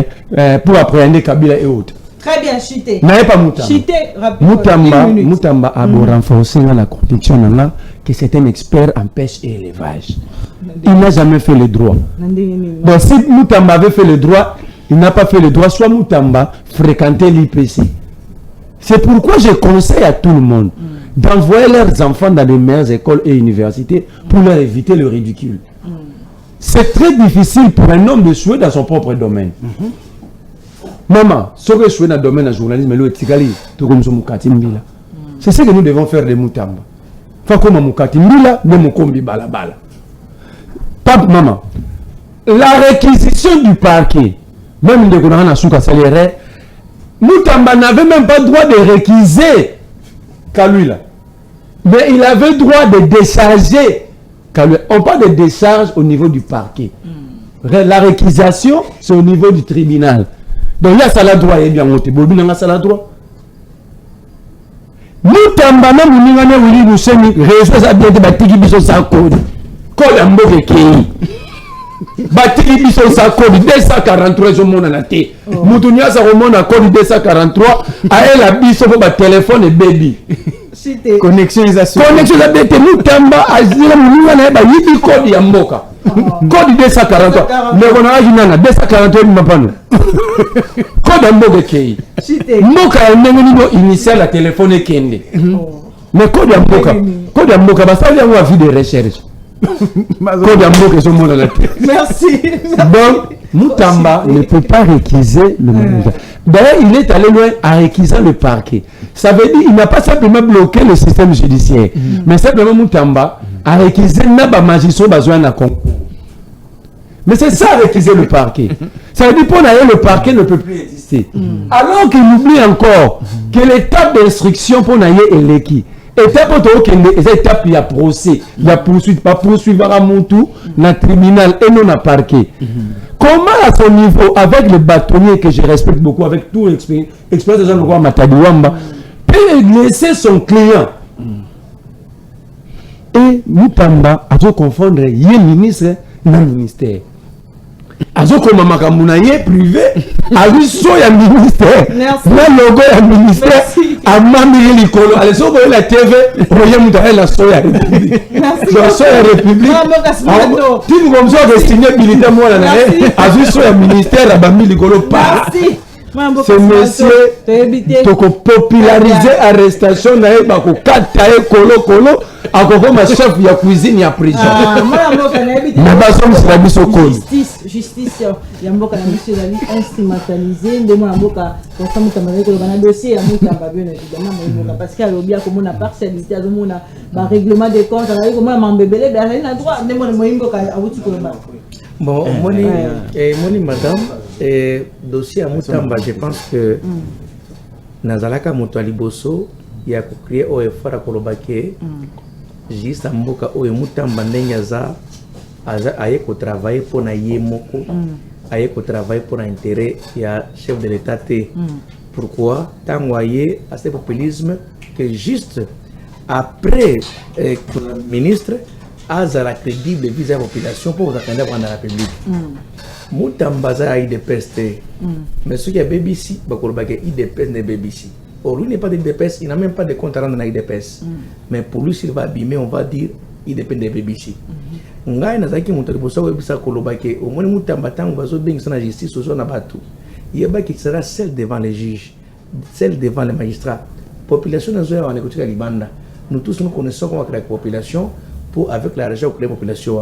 pour appréhender Kabila et autres. Très bien, Chité. N'avez pas Moutamba. Chité, rapidement. Moutamba a renforcé la conviction que c'est un expert en pêche et élevage. Il n'a jamais fait le droit. Donc si Moutamba avait fait le droit, il n'a pas fait le droit, soit Moutamba fréquentait l'IPC. C'est pourquoi je conseille à tout le monde d'envoyer leurs enfants dans les meilleures écoles et universités pour leur éviter le ridicule. C'est très difficile pour un homme de jouer dans son propre domaine. Maman, ce que je suis dans le domaine du journalisme, c'est ce que nous devons faire de Moutamba. Fakoma Mukatimbila, de Mukombi Balabala. Pape, maman, la réquisition du parquet, même de Gourana Souka Saléré, Moutamba n'avait même pas le droit de réquiser Kalula. Mais il avait le droit de décharger Kalula. On parle de décharge au niveau du parquet. La réquisition, c'est au niveau du tribunal. Donc là, ça l'a droit, et bien monté. Bobi n'a pas le droit. Moutamba, même si nous avons réseau, ça a bien été battu, ils sont sans code. Code en mauvais pays. Battu, ils sont sans code. 243, je m'en ai été. Moutounia, ça remonte à code 243. À elle, la bise, pour le téléphone et baby. Connexionisation. Connexionisation. Moutamba, à Zila, nous avons eu code Yamboka. Code 243. Mais on a eu 243, Code Mboka Kei. Mboka est initial à téléphone Kende. Mais Code Mboka, ça vient avoir vu des recherches. Code Mboka, c'est mon la tête. Merci. Donc, Moutamba ne peut pas réquiser le monde. D'ailleurs, il est allé loin en réquisant le parquet. Ça veut dire qu'il n'a pas simplement bloqué le système judiciaire, mais simplement Moutamba a réquisé Naba Magistrat besoin d'un concours. Mais c'est ça réquiser le parquet. Ça veut dire pour le parquet ne peut plus exister. Alors qu'il oublie encore que l'étape d'instruction pour naïe est l'équipe. Étape pour l'étape il y a procès, il y a poursuite, pas poursuivre à mon tour, dans le tribunal et non à parquet. Comment à son niveau, avec le bâtonnier que je respecte beaucoup, avec tout l'expérience de Jean-Louis Matadiwamba, peut laisser son client. Et Moutamba a tout confondre, il y a ministre, non ministère. Azoko Mamakamuna privé, a lui soya ministère, le logo ya ministère, a mamie l'icolo, allez sur la TV, voyez Moutaya la soya république. La soya république, tu nous comme ça destiné militaire moi là, a lui soya ministère, a mamie l'icolo pas. Ce monsieur, toko populariser arrestation na eba ko kata kolo kolo akoko ma chef ya cuisine ya prison. Na baso msira biso kolo. Justice ya mboka na monsieur Dali instrumentalisé ndemo na mboka pour ça Moutamba ko na dossier ya Moutamba bien évidemment mboka parce que alobia comme na partialité azomona ba règlement des comptes ala ko mona mambebele ba na droit ndemo na mboka awuti ko ba. Bon, moni madame, dossier à Moutamba, je pense que Nazalaka Moutali Bosso, il y a créé au effort à Kolobake, juste à Mboka ou Moutamba Nenyaza, aye ko travailler pour na yemoko, aye ko travailler pour l'intérêt, il y a chef de l'État. Pourquoi? Tant voyez à ce populisme que juste après le ministre, Azara crédible vis à la population pour vous attendre dans la République. Moutambaza a IDPS. Mais ce qui est BBC, IDPS n'est BBC. Or, lui n'est pas d'IDPS, il n'a même pas de compte à rendre dans IDPS. Mais pour lui, s'il va abîmer, on va dire IDPS de BBC. Ngai na zaki mutali bosa webisa kolobake au moins Moutamba tango bazo bengi sana justice ozo na batu. Yeba qui sera celle devant les juges, celle devant les magistrats. Population nazo ya wanekutika libanda. Nous tous nous connaissons comment créer la population. Pour avec l'argent pour la population.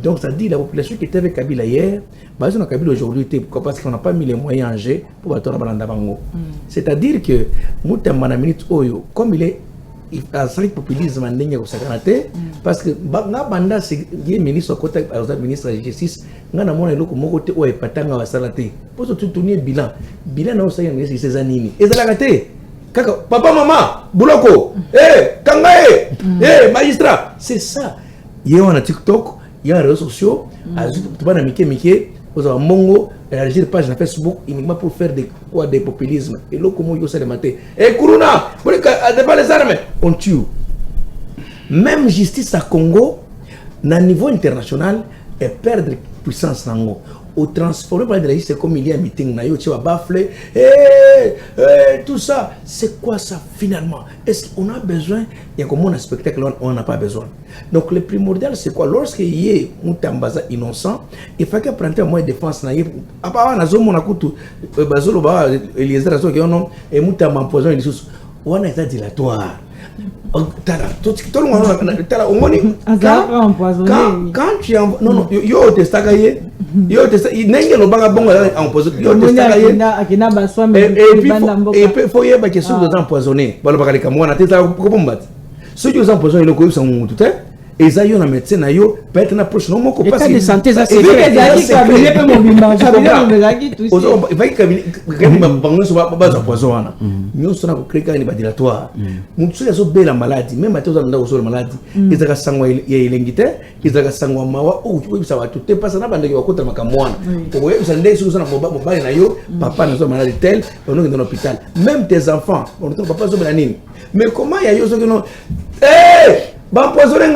Donc ça dit la population qui était avec Kabila hier, basée sur Kabila aujourd'hui, pourquoi parce qu'on n'a pas mis les moyens en jeu pour battre la balanda bango. C'est-à-dire que Moutamba na minute oyo, comme il est asali populisme ndenge kosakana te parce que nga banda c'est ministre côté ministre de justice nga na mona eloko moko te o epatanga wasala te pour tout tourner bilan na osaya ngesi ces anini ezalaka te kaka papa mama buloko kangae magistrat c'est ça il y a TikTok il y a les réseaux sociaux tu vas na mike aux mongo réagir des pages sur Facebook uniquement pour faire des populismes et là comment yo ça le matin Kuruna pour les armes on tue même justice à Congo na niveau international et perdre puissance nango au transformer par la justice comme il y a un meeting na yo tu vas bafler tout ça c'est quoi ça finalement est-ce qu'on a besoin il y a comme un spectacle on n'a pas besoin donc le primordial c'est quoi lorsqu'il y a Mutambaza innocent il faut qu'il prenne un moyen de défense na yé à part na zomo na kutu bazolo ba Eliezer aso que non et Mutamba empoisonne les choses on est dilatoire tala tout le monde tala on quand tu non yo testakaye yo testa nenge lo banga bongo empoisonné yo testakaye akina baswa et puis faut y ba que sous de empoisonné balo bakali kamwana testa ko bombat ceux qui ont empoisonné le ko sont tout et ça yo na médecin na yo peut-être na proche non moko pas de santé ça c'est cabinet pe mobimba il va cabinet bango so ba empoisonné nous sona ko créer ni dilatoire mutu ya so bela maladie même atoza ndako so maladie ezaka sangwa ya elengite ezaka sangwa mawa o ko bisa watu te pasa na bandaki wakota makamwana ko yebisa ndeki so na mobali na yo papa na so maladie tel on est dans l'hôpital même tes enfants on ne papa so bela nini mais comment ya yo so que non empoisonné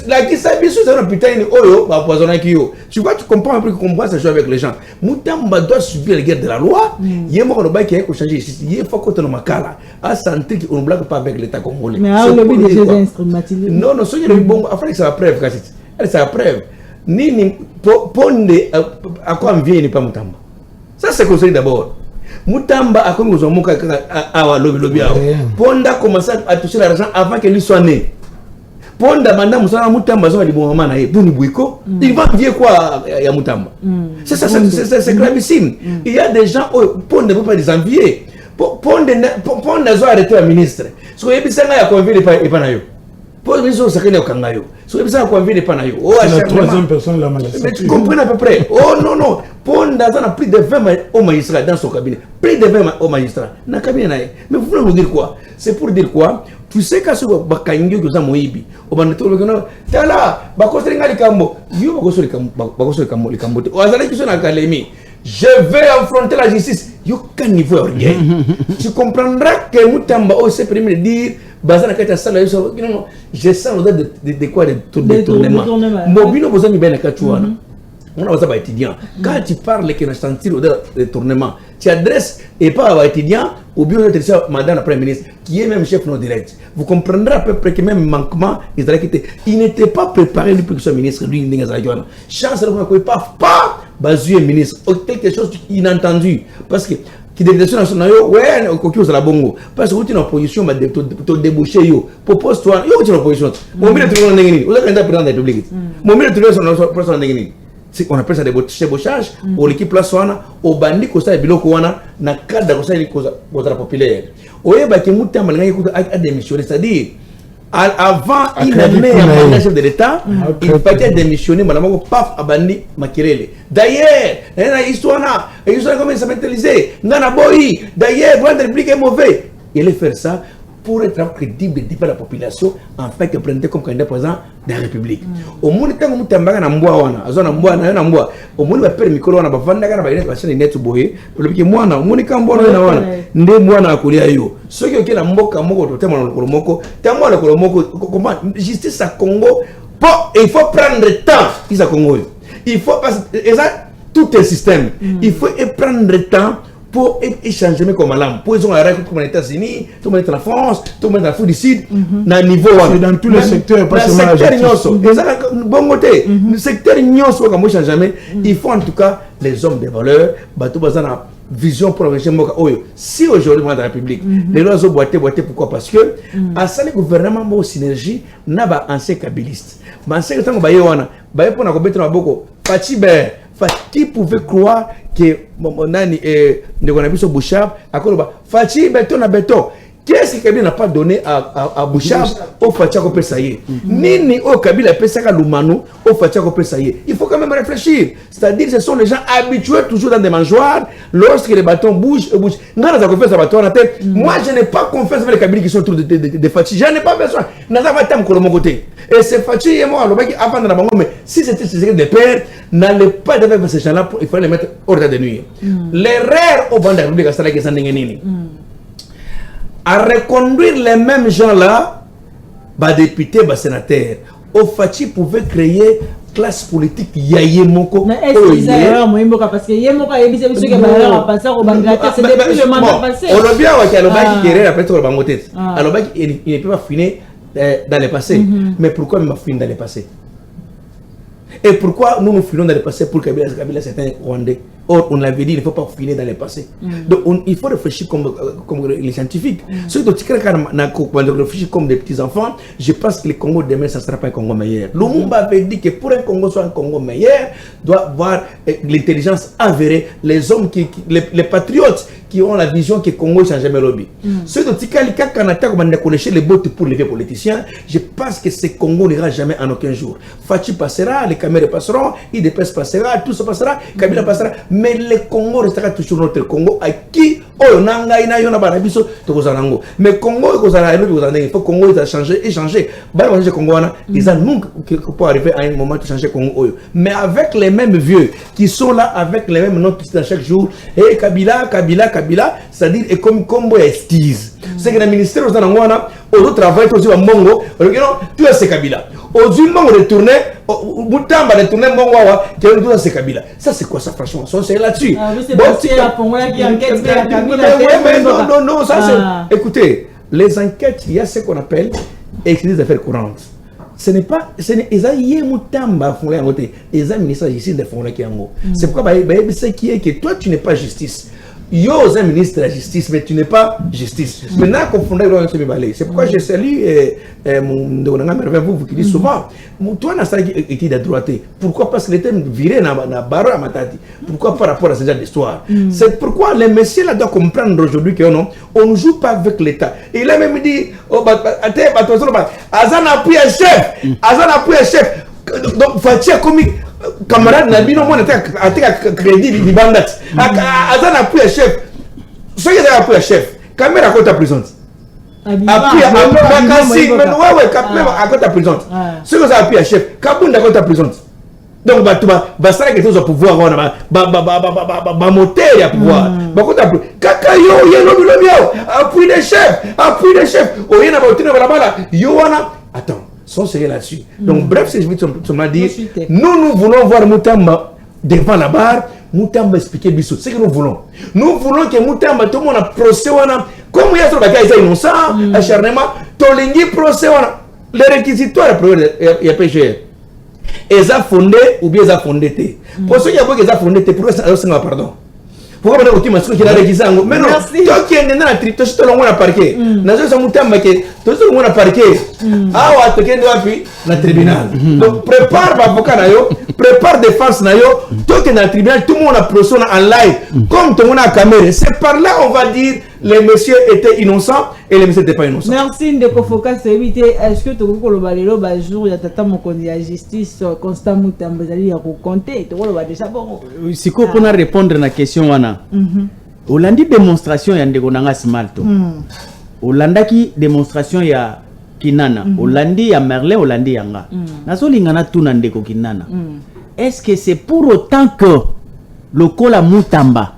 la qui s'habille sur un putain oyo empoisonné qui yo tu vois tu comprends un peu comment ça joue avec les gens Mutamba doit subir la guerre de la loi il mo ko ba qui ko changer ici il faut que tu le makala à santé qui on blague pas avec l'état congolais mais on oublie des choses instrumentalisées non soyez le bon après ça va preuve kasi elle ça preuve ni ponde à quoi on vient ni pas Mutamba ça c'est conseil d'abord Mutamba a comme nous moka à lobby ponda commence à toucher l'argent avant que lui soit né. Ponda banda musana Mutamba zo liboma mana e buni buiko il va dire quoi ya Mutamba c'est gravissime il y a des gens ponda peut pas les envier ponda zo arrêter le ministre so yebisanga ya convaincre pas na yo pour les autres sakene okanga yo so yebisanga convaincre pas na yo la troisième personne la magistrature mais tu comprends à peu près non ponda ça a plus de 20 au magistrat dans son cabinet plus de 20 au magistrat na cabinet nae mais vous voulez nous dire quoi c'est pour dire quoi tu sais que ce bakangi que ça moibi obanetolo que non tala bakosrenga likambo yo bakosori likambo te ozala ki sona académie je vais affronter la justice yo kan niveau rien tu comprendras que Mutamba aussi premier dire bazana kata sala yo non je sens l'odeur de quoi de tournement mobino bozani ben katuana on a besoin d'étudiants quand tu parles que na sentir l'odeur de tournement tu adresses et pas à étudiant ou bien madame la première ministre qui est même chef non direct vous comprendrez à peu près que même manquement il n'était pas préparé lui pour que soit ministre lui il n'a chance de pas bazuer ministre quelque chose inentendu parce que qui délégation nationale ouais coquille aux la bongo parce que tu es en opposition mais te déboucher yo propose toi yo tu es en opposition mon milieu tout le monde n'est vous êtes candidat président de la République mon milieu tout le monde personne n'est on appelle ça des chebochages ou l'équipe place wana au bandi ko ça biloko wana na cadre ko ça ni ko za populaire oyeba ki Mutamba ngaki ko a démissionner c'est-à-dire avant il avait un chef de l'état il fallait démissionner madame ko paf abandi makirele d'ailleurs na histoire comme ça mentalisé ngana boy d'ailleurs grande république est mauvais il allait faire ça pour être crédible devant la population en fait que prendre comme candidat président de la République. Au monde tant Mutamba na mbwa wana azona mbwa na mbwa au monde ba permis mikolo wana bavanda kana ba ile chaîne net boye pour que mwana moni kambo na wana nde mwana akulia yo soki okela mboka moko totema na kolomoko tamwa na kolomoko comment justice à Congo il faut prendre temps isa Congo il faut parce que ça tout un système il faut prendre temps pour échanger comme alam pour ils ont arrêté comme les États-Unis tout mettre la France tout mettre la Afrique du Sud na niveau dans tous les secteurs pas seulement secteur nyoso ezaka bon côté le secteur nyoso comme moi jamais il faut en tout cas les hommes de valeur bato bazana vision pour le moka oyo si aujourd'hui dans la République les lois ont boité pourquoi parce que à ça le gouvernement mo synergie na ba ancien kabiliste ba ancien tango ba yewana ba yepo na ko betra boko Fachiber qui pouvait croire que nani ndeko na biso Bouchard akoloba Fachi beton na beton Qu'est-ce que Kabila n'a pas donné à Bouchard au Fatiako Pesaye? Nini au Kabila Pesaka Lumano au Fatiako Pesaye? Il faut quand même réfléchir. C'est-à-dire ce sont les gens habitués toujours dans des mangeoires lorsque les bâtons bougent. Moi, je n'ai pas confiance avec les Kabila qui sont autour de Fatih. Je n'ai pas besoin. De mon côté. Et c'est Fatih et moi, avant de la banque, mais si c'était des pères, n'allez pas avec ces gens-là, il fallait les mettre hors de nuit. L'erreur au banc de la République, c'est que ça n'est à reconduire les mêmes gens-là, députés, sénateurs, au Fatih pouvait créer classe politique Yayemoko. Mais est-ce que ça est Moïmoka parce que Yemoka est ceux qui va passer au Bangladesh, c'est depuis le mandat passé. On a bien qui a le bac qui est après le Bangotet. Alors il ne peut pas finir dans le passé. Mais pourquoi il m'a fini dans le passé? Et pourquoi nous finissons dans le passé pour Kabila c'est un Rwandais? Or, on l'avait dit, il ne faut pas finir dans le passé. Donc, il faut réfléchir comme les scientifiques. Ceux qui réfléchissent comme des petits-enfants, je pense que le Congo demain, ça ne sera pas un Congo meilleur. Lumumba avait dit que pour un Congo soit un Congo meilleur, doit avoir l'intelligence avérée, les hommes, les patriotes qui ont la vision que le Congo ne change jamais lobby. Ceux qui connaissent les bottes pour les politiciens, je pense que ce Congo n'ira jamais en aucun jour. Fatih passera, les caméras passeront, IDPS passera, tout ça passera, Kabila passera. Mais le Congo restera toujours notre Congo à qui mais Congo il faut Congo il a changé et changé ils ont pour arriver à un moment de changer Congo mais avec les mêmes vieux qui sont là avec les mêmes noms qui sont chaque jour et Kabila c'est-à-dire et comme Combo estise c'est que le ministère aux Anangwana au travail aussi à Mongo tu es Kabila au du Mongo retourné Moutamba retourné Mongo qui est c'est Kabila ça c'est quoi ça franchement c'est là-dessus non, ça c'est... Écoutez, les enquêtes, il y a ce qu'on appelle des affaires courantes. Ce n'est pas... Ils ont Moutamba, ils ont ministre ici de Fonds qui en c'est pourquoi c'est qui est que toi tu n'es pas justice. Yo, un ministre de la justice, mais tu n'es pas justice. Maintenant, c'est pourquoi je salue vous qui dit souvent, toi, tu es de droite. Pourquoi? Parce que les thèmes virés dans la barre à Matati. Pourquoi par rapport à ce genre d'histoire? C'est pourquoi les messieurs là doivent comprendre aujourd'hui qu'on ne joue pas avec l'État. Il a même dit, Azan appuie un chef. Donc, Fatih a commis. Camarade Nabino, moi, a crédit du bandat. Azan appuie un chef. Ceux qui ont appuyé un chef, caméra à côté prison. Appuyé à côté prison. Ceux qui ont appuyé un chef, Kaboun à côté prison. Donc, ça a quelque chose à pouvoir, monter à pouvoir. Kakayo, appui des chefs. Attends. Sont sérieux là-dessus. Donc, bref, c'est ce que je veux dire. Nous voulons voir Moutamba devant la barre. Moutamba expliquer Bissot. C'est ce que nous voulons. Nous voulons que Moutamba, tout le monde a procès. Comme il y a sur la case innocent, acharnement, Tolingi procès. Les réquisitoires, il y a PGR. Ils ont fondé ou bien ils ont fondé. Pour ceux qui ont fondé, pourquoi ça a pardon? Pourquoi on a dit que la réquisition mais non toi qui est dans la trip toi tu le monde parquet nazo ça Moutamba que toi tu le monde parquet ah wa te kendo api la tribunal donc prépare l'avocat na yo prépare défense na yo toi qui est dans le tribunal tout le monde a procès en live comme tout le monde a caméra c'est par là on va dire les messieurs étaient innocents et les messieurs n'étaient pas innocents. Merci Ndeko Foka c'est évité est-ce que tu ko lo balelo ba jour ya tata mokondi ya justice Constant Moutamba zali ya ko compter to lo ba déjà bon si ko pour répondre na question wana Olandi démonstration ya ndeko nanga Smalto Olandaki démonstration ya Kinana Olandi ya Merlin Olandi yanga nazo lingana tuna ndeko Kinana est-ce que c'est pour autant que lokola Moutamba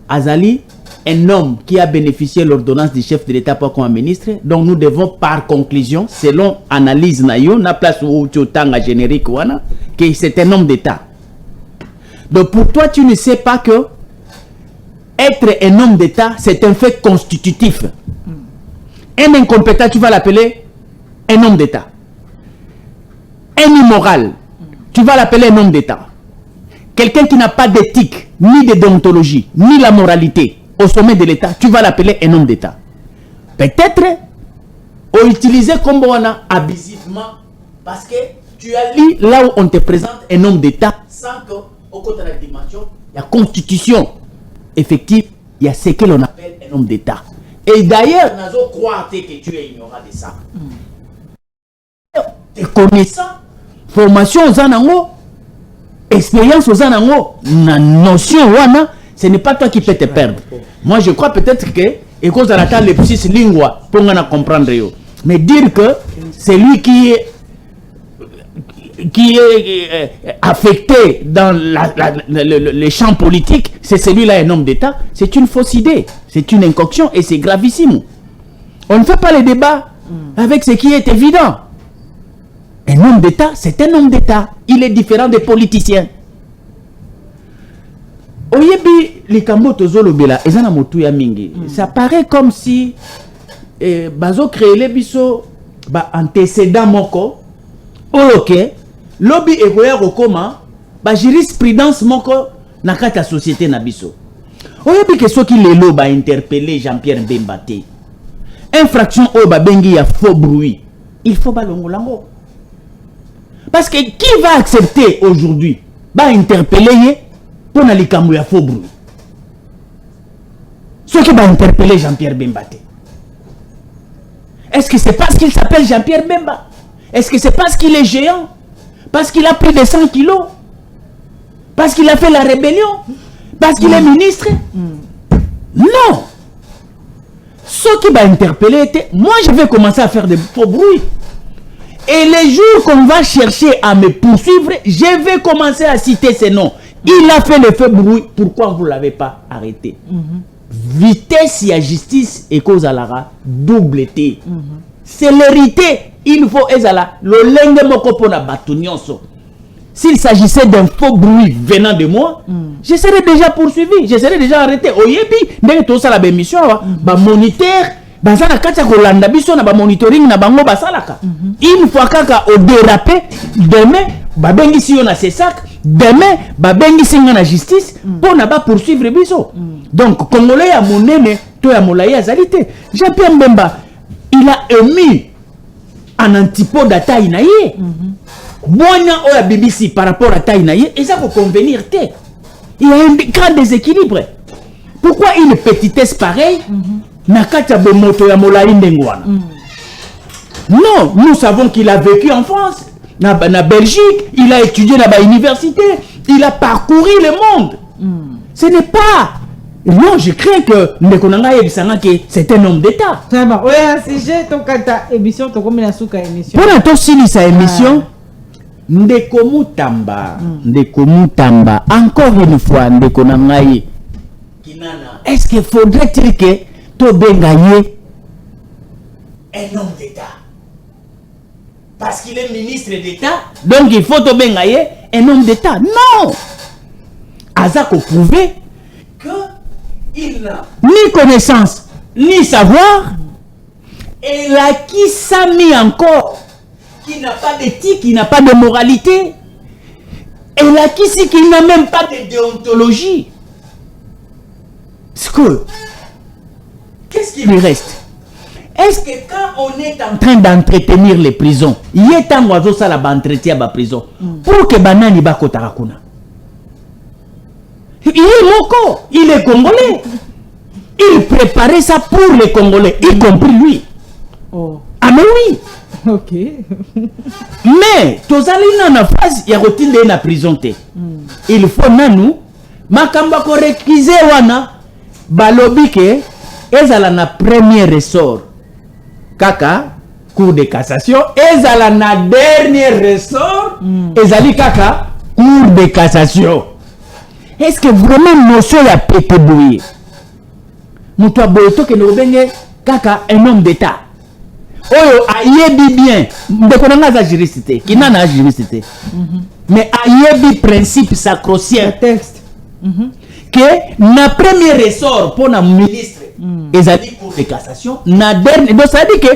azali un homme qui a bénéficié de l'ordonnance du chef de l'État pour comme ministre, donc nous devons par conclusion, selon analyse nayo, na place où tu as générique wana, que c'est un homme d'État. Donc pour toi, tu ne sais pas que être un homme d'État, c'est un fait constitutif. Un incompétent, tu vas l'appeler un homme d'État. Un immoral, tu vas l'appeler un homme d'État. Quelqu'un qui n'a pas d'éthique, ni de déontologie, ni la moralité au sommet de l'État, tu vas l'appeler un homme d'État. Peut-être, ou utiliser comme on a abusivement, parce que tu as lu là où on te présente un homme d'État, sans que, au côté de la dimension, il y a constitution effective, il y a ce que l'on appelle un homme d'État. Et d'ailleurs, nous croire que tu es ignorant de ça. Tes connaissances, formation aux anango, expérience aux anango, na notion wana, ce n'est pas toi qui peux te perdre. Moi, je crois peut-être que, et cause de la table, les petits lingua, pour nous comprendre. Mais dire que c'est lui qui est affecté dans les champs politiques, c'est celui-là un homme d'État, c'est une fausse idée, c'est une incoction et c'est gravissime. On ne fait pas les débats avec ce qui est évident. Un homme d'État, c'est un homme d'État. Il est différent des politiciens. Oyebi likambo tozolobela ezana motu ya mingi. Ça paraît comme si bazo créer les biso ba antécédent moko oyoke lobby ekoya kokoma ba jurisprudence moko na kata société na biso. Oyebi ke soki lelo ba interpeller Jean-Pierre Bemba te. Infraction oyo ba bengi ya faux bruit. Il faut balongolango. Parce que qui va accepter aujourd'hui ba interpeller pour na likambo ya faux bruit? Ceux qui va interpeller Jean-Pierre Bemba te. Est-ce que c'est parce qu'il s'appelle Jean-Pierre Bemba? Est-ce que c'est parce qu'il est géant? Parce qu'il a plus de 100 kilos? Parce qu'il a fait la rébellion? Parce qu'il est ministre? Non! Ceux qui vont interpeller, moi je vais commencer à faire des faux bruits. Et les jours qu'on va chercher à me poursuivre, je vais commencer à citer ces noms. Il a fait le faux bruit, pourquoi vous ne l'avez pas arrêté? Vitesse et justice et cause à la double T. Célérité, il faut ezala le lenge moko pona batunyonso. S'il s'agissait d'un faux bruit venant de moi, je serais déjà poursuivi, je serais déjà arrêté. Oyebi, ndenge to sala ba émission ba moniteur, bazana katia kolanda biso na ba monitoring na bango basalaka. Une fois kaka au dérapé, demain ba bengi si on a ses sacs, demain ba bengi si on a justice pour na ba poursuivre biso. Donc Congolais ya monene to ya molayi azalité. Jean-Pierre Bemba, il a émis en antipode à taille naïe. Boina oya BBC par rapport à taille naïe, et ça faut convenir te. Il y a un grand déséquilibre. Pourquoi une petitesse pareille n'a qu'à bemoto ya molayi ndengwana? Non, nous savons qu'il a vécu en France, na Belgique, il a étudié dans la université, il a parcouru le monde. Ce n'est pas. Non, je crains que c'est un homme d'État. Ça va. Oui, si j'ai ton kata émission, ton comme la souka émission. Pour toi si sa émission, Ndeko Mutamba, encore une fois, Ndeko Nangaye, est-ce qu'il faudrait-il que tu bengaye un homme d'État? Parce qu'il est ministre d'État, donc il faut te bengaye un homme d'État. Non! Azako prouver que il n'a ni connaissance, ni savoir, et là qui s'est mis encore, qui n'a pas d'éthique, qui n'a pas de moralité, et là qui n'a même pas de déontologie. Qu'est-ce qui lui reste? Est-ce que quand on est en train d'entretenir les prisons, il y a un oiseau ça là entretien à la prison, pour que banani bako tarakuna? Il est Moko, il est Congolais. Il préparait ça pour les Congolais, y compris lui. Oh. Ah mais oui. Ok. Mais, tozali na phase ya rotinde na prison te. Il faut nanou, makamba ko réquisé wana, balobi ke, ezala na premier ressort. Kaka, cour de cassation, ezala na dernier ressort, ezali kaka, cour de cassation. Est-ce que vraiment notion ya pété bouillé? Moutoua boyoto ke no benge kaka un homme d'État. Oyo ayebi bien, ndekonanga za jurisité, kinana jurisité. Mais ayebi principe sacro-saint texte. Que na premier ressort pour na ministre, ezali cour de cassation, na dernier, donc ça dit que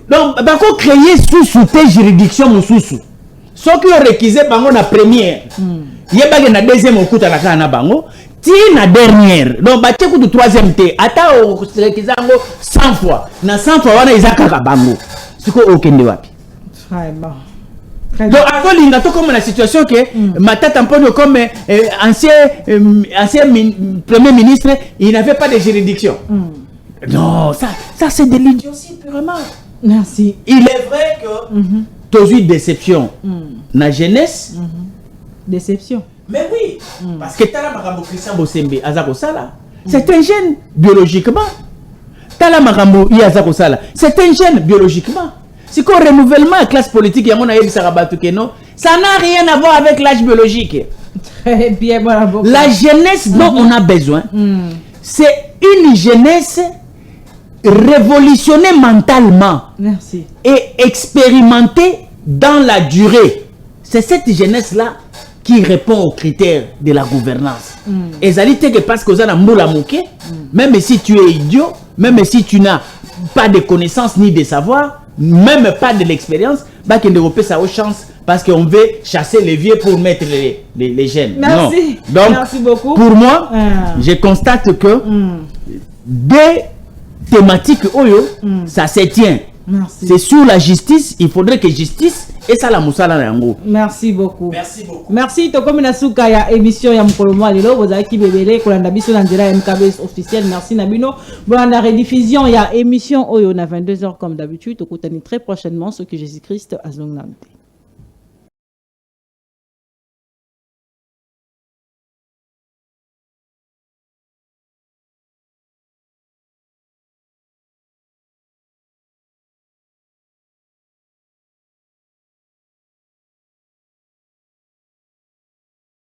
donc bako créer sous tes juridiction mususu. Ce qui est réquisé bango na première. Yebage na deuxième okuta na kana bango ti na dernière donc batie ku troisième té ata o réquisango 100 fois na 100 fois wana izaka ka bango siko okende wapi Vraiment. donc akolinga to comme la situation que matata mpono comme ancien premier ministre il n'avait pas de juridiction Non, ça c'est de l'idiotie purement. Merci. Il est vrai que tu as eu déception. La jeunesse. Déception. Mais oui, parce que Tala Marambo Christian Bosembe, Azako Sala, c'est un jeune biologiquement. Tala Marambo Azako Sala, c'est un jeune biologiquement. C'est qu'au renouvellement de la classe politique, ça n'a rien à voir avec l'âge biologique. Très bien, la jeunesse dont on a besoin, c'est une jeunesse révolutionnée mentalement. Merci. Et expérimentée dans la durée. C'est cette jeunesse-là qui répond aux critères de la gouvernance. Et ça dit que parce que vous avez moula mouké, même si tu es idiot, même si tu n'as pas de connaissances ni de savoir, même pas de l'expérience, bah qu'il ne ça aux chances parce qu'on veut chasser les vieux pour mettre les jeunes. Merci. Non. Donc, merci beaucoup. Pour moi, je constate que des thématiques Oyo, ça se tient. C'est sur la justice, il faudrait que justice et ça la moussala yango. Merci beaucoup. Merci beaucoup. Merci to comme na suka ya émission ya mkolomwa lelo bozaki bebele kolanda biso na ndira MKBS officiel. Merci Nabino. Bon la rediffusion ya émission Oyo na 22h comme d'habitude, okutani très prochainement ce que Jésus-Christ a zongnante.